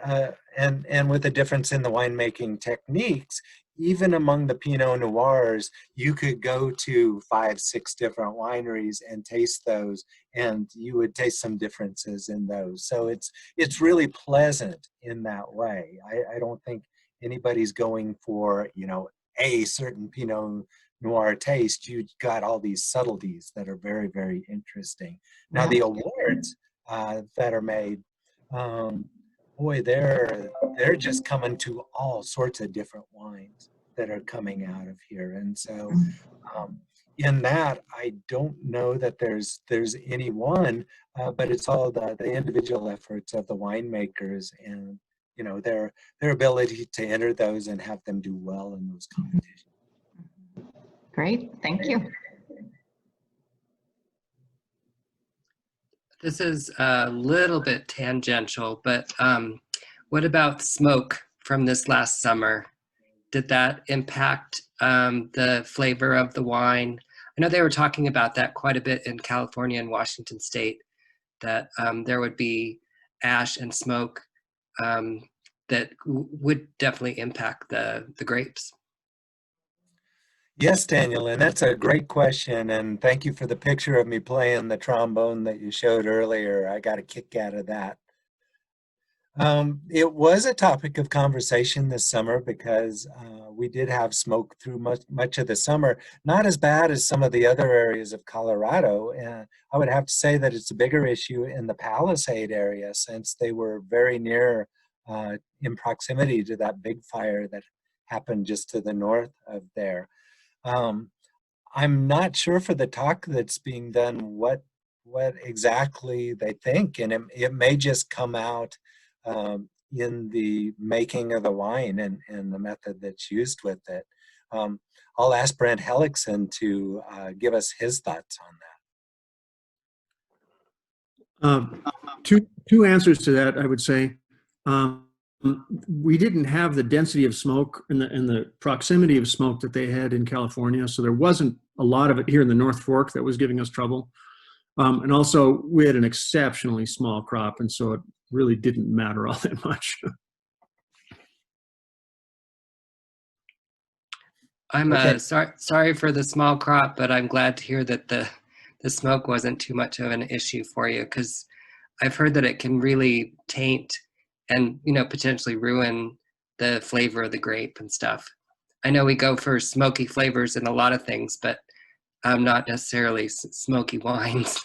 and with a difference in the winemaking techniques, even among the Pinot Noirs, you could go to 5, 6 different wineries and taste those, and you would taste some differences in those. So it's really pleasant in that way. I don't think anybody's going for, a certain Pinot Noir taste. You've got all these subtleties that are very, very interesting. Now the awards that are made, boy, they're just coming to all sorts of different wines that are coming out of here. And so in that, I don't know that there's any one, but it's all the individual efforts of the winemakers and their ability to enter those and have them do well in those competitions. Great, thank you. This is a little bit tangential, but what about smoke from this last summer? Did that impact the flavor of the wine? I know they were talking about that quite a bit in California and Washington State, that there would be ash and smoke that would definitely impact the grapes. Yes, Daniel, and that's a great question, and thank you for the picture of me playing the trombone that you showed earlier. I got a kick out of that. It was a topic of conversation this summer because we did have smoke through much of the summer, not as bad as some of the other areas of Colorado. And I would have to say that it's a bigger issue in the Palisade area since they were very near in proximity to that big fire that happened just to the north of there. I'm not sure for the talk that's being done what exactly they think, and it may just come out in the making of the wine and the method that's used with it. I'll ask Brent Hellickson to give us his thoughts on that. Two answers to that, I would say. We didn't have the density of smoke and the proximity of smoke that they had in California, so there wasn't a lot of it here in the North Fork that was giving us trouble. And also, we had an exceptionally small crop, and so it really didn't matter all that much. I'm Okay. sorry for the small crop, but I'm glad to hear that the smoke wasn't too much of an issue for you, because I've heard that it can really taint and, you know, potentially ruin the flavor of the grape and stuff. I know we go for smoky flavors in a lot of things, but not necessarily smoky wines.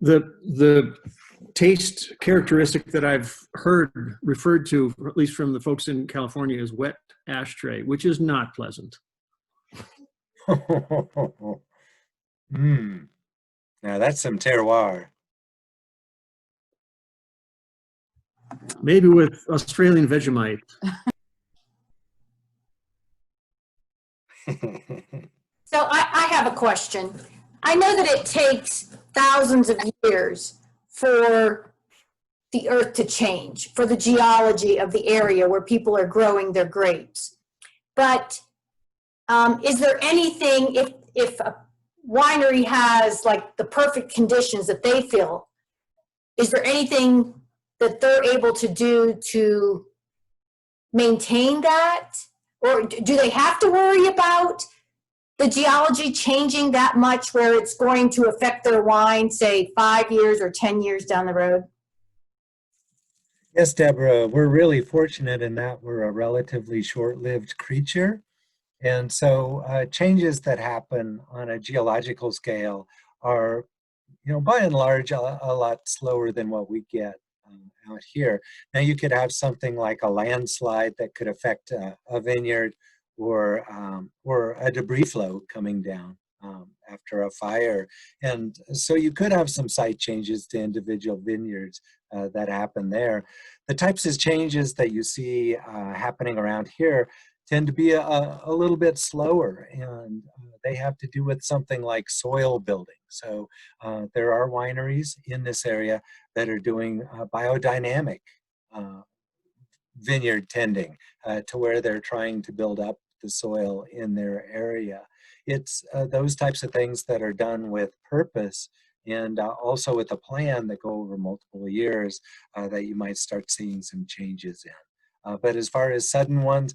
The taste characteristic that I've heard referred to, at least from the folks in California, is wet ashtray, which is not pleasant. Now that's some terroir. Maybe with Australian Vegemite. So I have a question. I know that it takes thousands of years for the earth to change, for the geology of the area where people are growing their grapes. But is there anything, if a winery has like the perfect conditions that they feel, is there anything that they're able to do to maintain that? Or do they have to worry about the geology changing that much where it's going to affect their wine, say 5 years or 10 years down the road? Yes, Deborah, we're really fortunate in that we're a relatively short-lived creature. And so changes that happen on a geological scale are, you know, by and large, a lot slower than what we get out here. Now, you could have something like a landslide that could affect a vineyard, or a debris flow coming down after a fire. And so you could have some site changes to individual vineyards that happen there. The types of changes that you see happening around here tend to be a little bit slower, and they have to do with something like soil building. So there are wineries in this area that are doing biodynamic vineyard tending to where they're trying to build up the soil in their area. It's those types of things that are done with purpose, and also with a plan that go over multiple years that you might start seeing some changes in. But as far as sudden ones,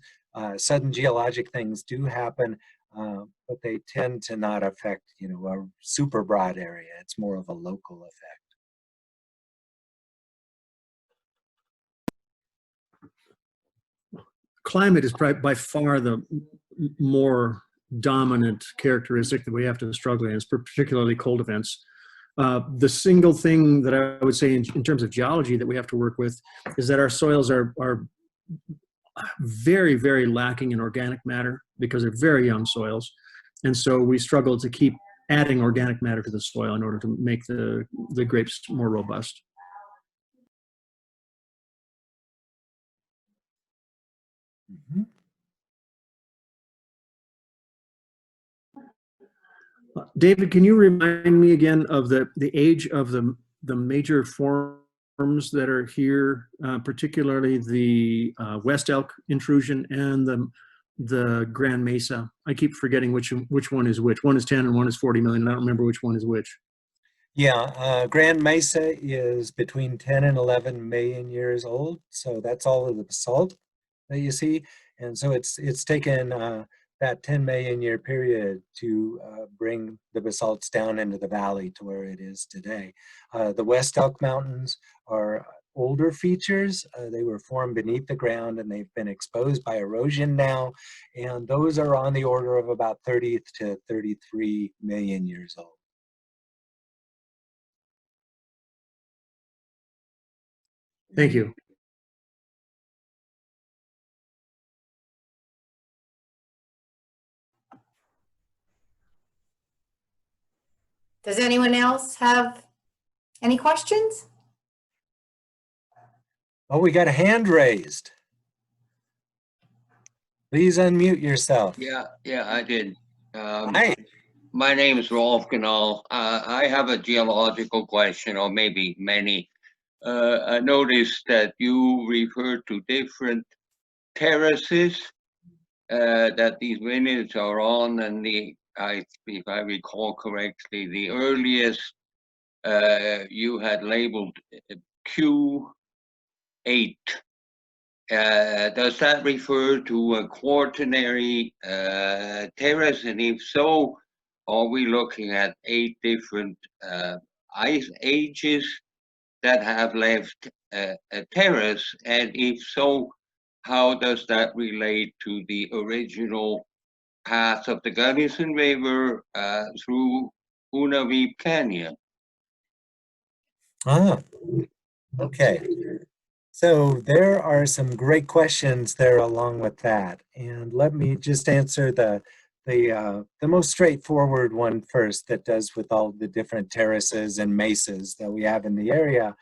sudden geologic things do happen, but they tend to not affect, you know, a super broad area. It's more of a local effect. Climate is by far the more dominant characteristic that we have to struggle against, particularly cold events. The single thing that I would say in terms of geology that we have to work with is that our soils are very, very lacking in organic matter because they're very young soils. And so we struggle to keep adding organic matter to the soil in order to make the grapes more robust. Mm-hmm. David, can you remind me again of the age of the major forms that are here, particularly the West Elk intrusion and the Grand Mesa? I keep forgetting which one is which. One is 10 and one is 40 million. I don't remember which one is which. Yeah, Grand Mesa is between 10 and 11 million years old. So that's all of the basalt that you see. And so it's taken that 10 million year period to bring the basalts down into the valley to where it is today. The West Elk Mountains are older features. They were formed beneath the ground and they've been exposed by erosion now. And those are on the order of about 30 to 33 million years old. Thank you. Does anyone else have any questions? Oh, we got a hand raised. Please unmute yourself. Yeah, I did. Hi. My name is Rolf Ganal. I have a geological question, or maybe many. I noticed that you refer to different terraces that these vineyards are on, and if I recall correctly, the earliest you had labeled Q8. Does that refer to a quaternary terrace? And if so, are we looking at 8 different ice ages that have left a terrace? And if so, how does that relate to the original path of the Gunnison River through Uniweed Canyon? Ah, okay. So there are some great questions there along with that. And let me just answer the most straightforward one first, that does with all the different terraces and mesas that we have in the area.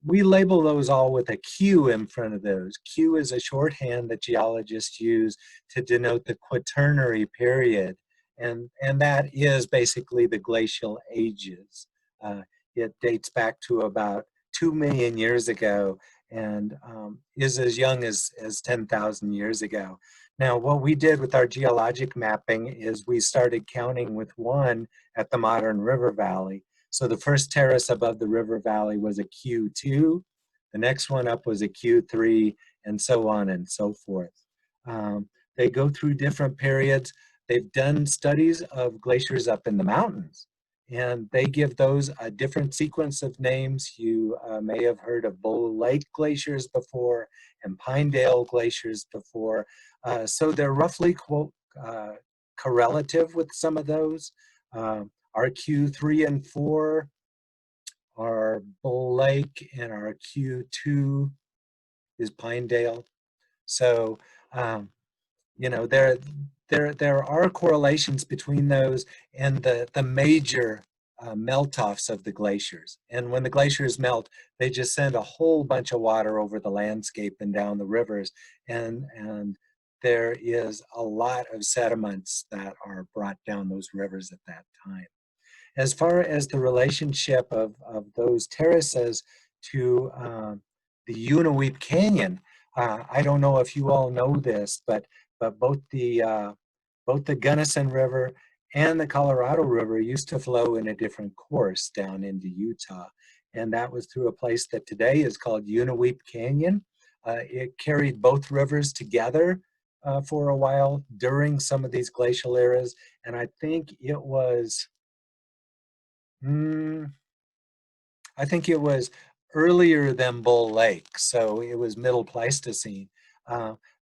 We label those all with a Q in front of those. Q is a shorthand that geologists use to denote the quaternary period. And that is basically the glacial ages. It dates back to about 2 million years ago, and is as young as 10,000 years ago. Now, what we did with our geologic mapping is we started counting with 1 at the modern river valley. So the first terrace above the river valley was a Q2, the next one up was a Q3, and so on and so forth. They go through different periods. They've done studies of glaciers up in the mountains, and they give those a different sequence of names. You may have heard of Bull Lake glaciers before and Pinedale glaciers before. So they're roughly correlative with some of those. Our Q3 and 4 are Bull Lake, and our Q2 is Pinedale. So, you know, there are correlations between those and the major melt-offs of the glaciers. And when the glaciers melt, they just send a whole bunch of water over the landscape and down the rivers. And there is a lot of sediments that are brought down those rivers at that time. As far as the relationship of those terraces to the Uniweed Canyon, I don't know if you all know this, but both the Gunnison River and the Colorado River used to flow in a different course down into Utah. And that was through a place that today is called Uniweed Canyon. It carried both rivers together for a while during some of these glacial eras. And I think it was, I think it was earlier than Bull Lake. So it was Middle Pleistocene.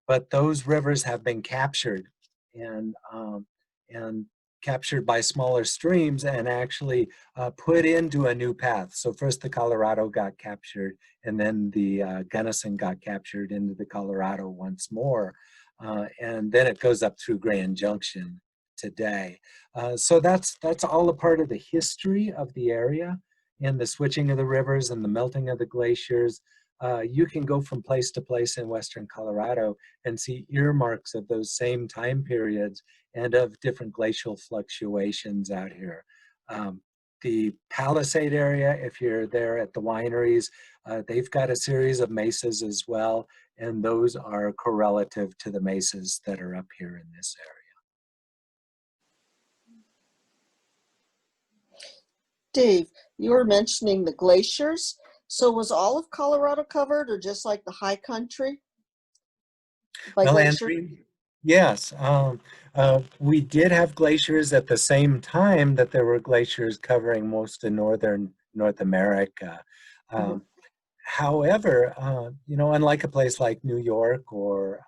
But those rivers have been captured and captured by smaller streams and actually put into a new path. So first the Colorado got captured, and then the Gunnison got captured into the Colorado once more. And then it goes up through Grand Junction today. So that's all a part of the history of the area and the switching of the rivers and the melting of the glaciers. You can go from place to place in Western Colorado and see earmarks of those same time periods and of different glacial fluctuations out here. The Palisade area, if you're there at the wineries, they've got a series of mesas as well, and those are correlative to the mesas that are up here in this area. Dave, you were mentioning the glaciers. So was all of Colorado covered, or just like the high country? Well, Andrew, yes. We did have glaciers at the same time that there were glaciers covering most of northern North America. However, you know, unlike a place like New York or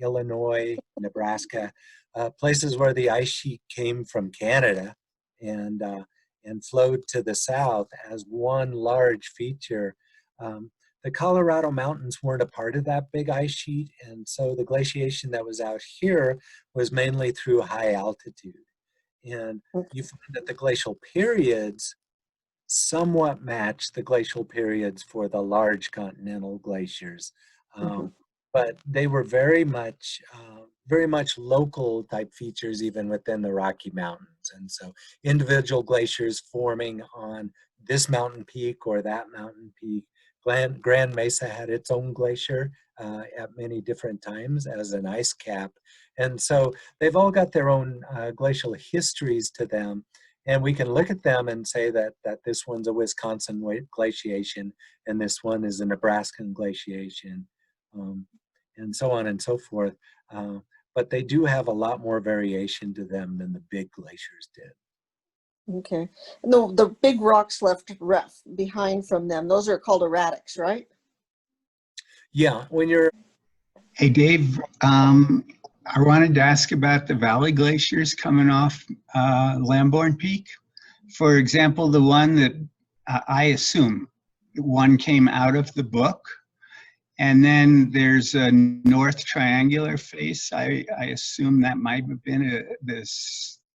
Illinois, Nebraska, places where the ice sheet came from Canada and flowed to the south as one large feature, the Colorado mountains weren't a part of that big ice sheet, and so the glaciation that was out here was mainly through high altitude. And you find that the glacial periods somewhat match the glacial periods for the large continental glaciers. But they were very much local type features even within the Rocky Mountains. And so individual glaciers forming on this mountain peak or that mountain peak. Grand Mesa had its own glacier at many different times as an ice cap. And so they've all got their own glacial histories to them. And we can look at them and say that this one's a Wisconsin glaciation and this one is a Nebraskan glaciation, and so on and so forth. But they do have a lot more variation to them than the big glaciers did. Okay. And the big rocks left behind from them, those are called erratics, right? Yeah, when you're... Hey, Dave, I wanted to ask about the valley glaciers coming off Lambourne Peak. For example, the one that I assume one came out of the book, and then there's a north triangular face. I assume that might have been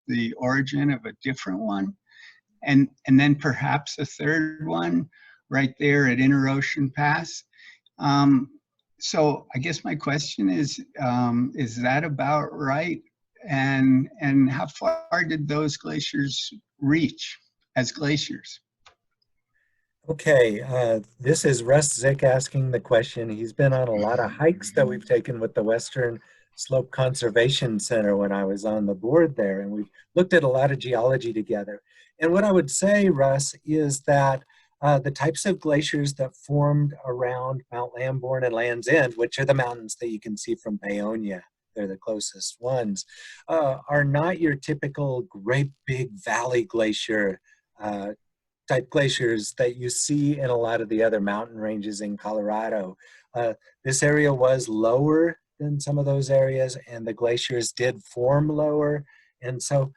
the origin of a different one, and then perhaps a third one right there at Interocean Pass. So I guess my question is that about right? And how far did those glaciers reach as glaciers? Okay, this is Russ Zick asking the question. He's been on a lot of hikes that we've taken with the Western Slope Conservation Center when I was on the board there, and we've looked at a lot of geology together. And what I would say, Russ, is that the types of glaciers that formed around Mount Lambourne and Land's End, which are the mountains that you can see from Paonia, they're the closest ones, are not your typical great big valley glacier type glaciers that you see in a lot of the other mountain ranges in Colorado. This area was lower than some of those areas, and the glaciers did form lower, and so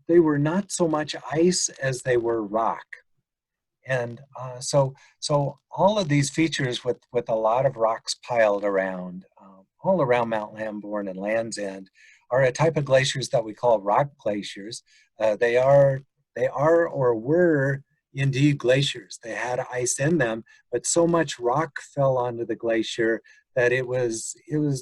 they were not so much ice as they were rock. And so all of these features with a lot of rocks piled around, all around Mount Lambourne and Land's End, are a type of glaciers that we call rock glaciers. They are or were indeed glaciers. They had ice in them, but so much rock fell onto the glacier that it was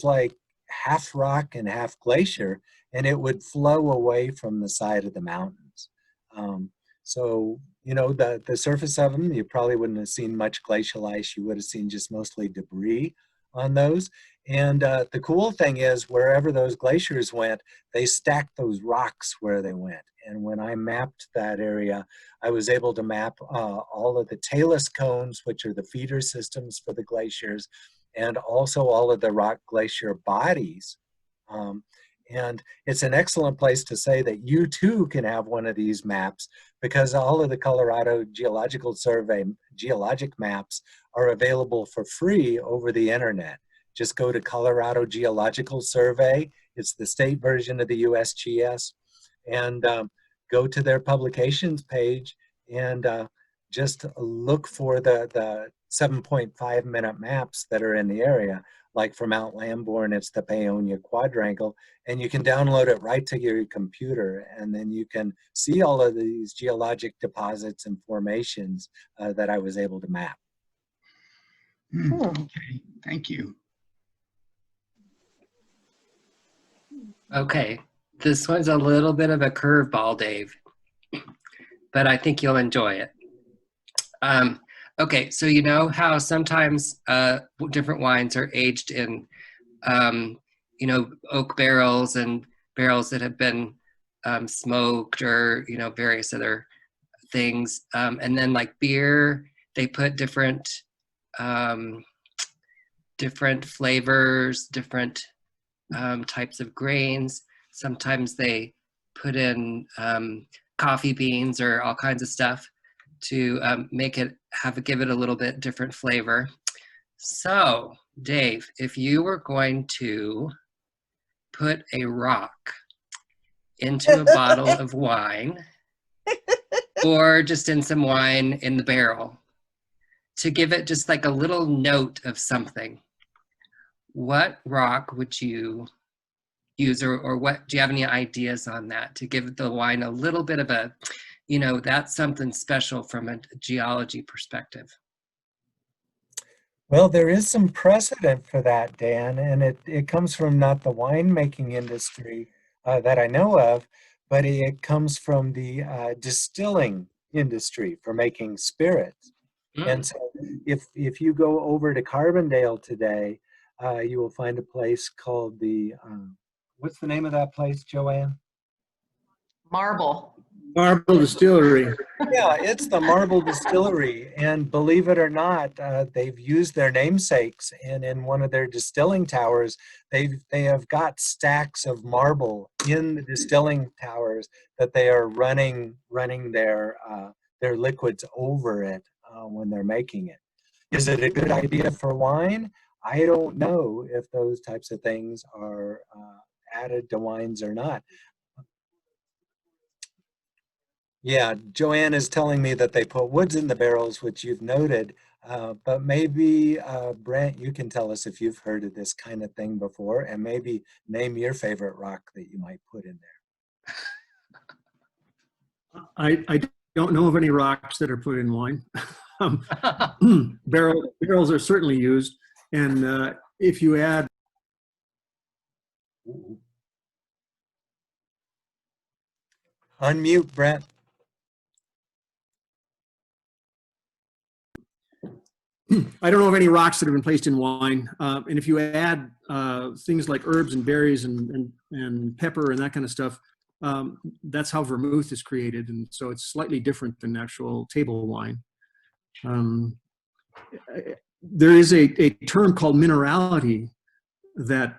like half rock and half glacier, and it would flow away from the side of the mountains. So, you know, the surface of them, you probably wouldn't have seen much glacial ice. You would have seen just mostly debris on those. And the cool thing is, wherever those glaciers went, they stacked those rocks where they went. And when I mapped that area, I was able to map all of the talus cones, which are the feeder systems for the glaciers, and also all of the rock glacier bodies. And it's an excellent place to say that you too can have one of these maps, because all of the Colorado Geological Survey geologic maps are available for free over the internet. Just go to Colorado Geological Survey. It's the state version of the USGS, and go to their publications page and just look for the 7.5 minute maps that are in the area. Like for Mount Lambourne, it's the Paonia Quadrangle, and you can download it right to your computer, and then you can see all of these geologic deposits and formations that I was able to map. Okay, thank you. Okay, this one's a little bit of a curveball, Dave, but I think you'll enjoy it. Okay, so you know how sometimes different wines are aged in, you know, oak barrels and barrels that have been smoked, or, you know, various other things. And then like beer, they put different flavors, different types of grains. Sometimes they put in coffee beans or all kinds of stuff to make it give it a little bit different flavor. So, Dave, if you were going to put a rock into a bottle of wine, or just in some wine in the barrel, to give it just like a little note of something, what rock would you use, or what, do you have any ideas on that to give the wine a little bit of a, you know, that's something special from a geology perspective? Well, there is some precedent for that, Dan, and it comes from not the winemaking industry that I know of, but it comes from the distilling industry for making spirits. And so if you go over to Carbondale today, you will find a place called the, what's the name of that place, Joanne? Marble. Marble Distillery. Yeah, it's the Marble Distillery, and believe it or not, they've used their namesakes, and in one of their distilling towers, they have got stacks of marble in the distilling towers that they are running their liquids over it when they're making it. Is it a good idea for wine? I don't know if those types of things are added to wines or not. Yeah, Joanne is telling me that they put woods in the barrels, which you've noted, but maybe Brent, you can tell us if you've heard of this kind of thing before, and maybe name your favorite rock that you might put in there. I don't know of any rocks that are put in wine. Barrels are certainly used, and if you add Unmute, Brent. I don't know of any rocks that have been placed in wine. And if you add things like herbs and berries and pepper and that kind of stuff, that's how vermouth is created. And so it's slightly different than actual table wine. There is a term called minerality that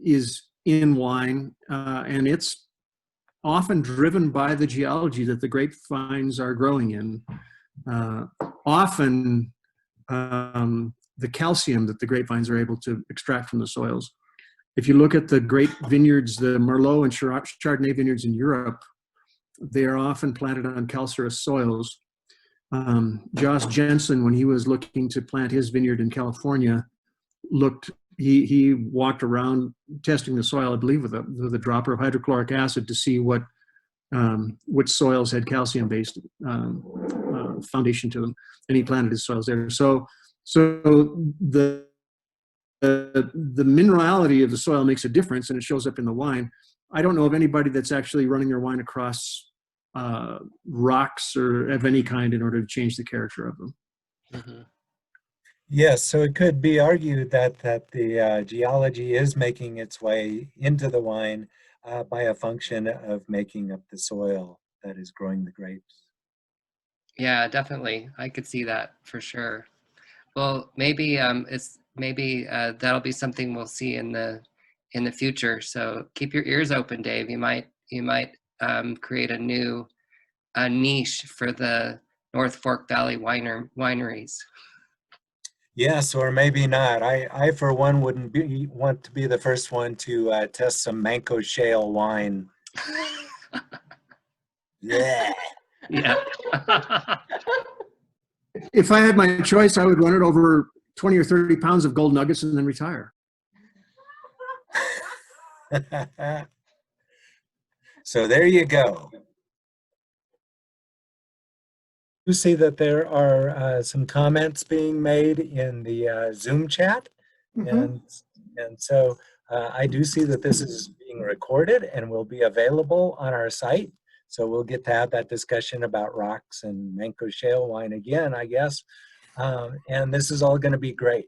is in wine, and it's often driven by the geology that the grapevines are growing in. Often, the calcium that the grapevines are able to extract from the soils. If you look at the grape vineyards, the Merlot and Chardonnay vineyards in Europe, they are often planted on calcareous soils. Josh Jensen, when he was looking to plant his vineyard in California, he walked around testing the soil, I believe, with a dropper of hydrochloric acid to see which soils had calcium-based foundation to them, and he planted his soils there. So the minerality of the soil makes a difference, and it shows up in the wine. I don't know of anybody that's actually running their wine across rocks or of any kind in order to change the character of them. Mm-hmm. Yes, so it could be argued that the geology is making its way into the wine by a function of making up the soil that is growing the grapes. Yeah, definitely. I could see that for sure. Well, maybe that'll be something we'll see in the future. So keep your ears open, Dave. You might create a new niche for the North Fork Valley wineries. Yes, or maybe not. I for one wouldn't want to be the first one to test some Manko Shale wine. Yeah. Yeah. If I had my choice, I would run it over 20 or 30 pounds of gold nuggets and then retire. So there you go. You see that there are some comments being made in the Zoom chat, and so I do see that this is being recorded and will be available on our site. So we'll get to have that discussion about rocks and Manko Shale wine again, I guess. And this is all going to be great.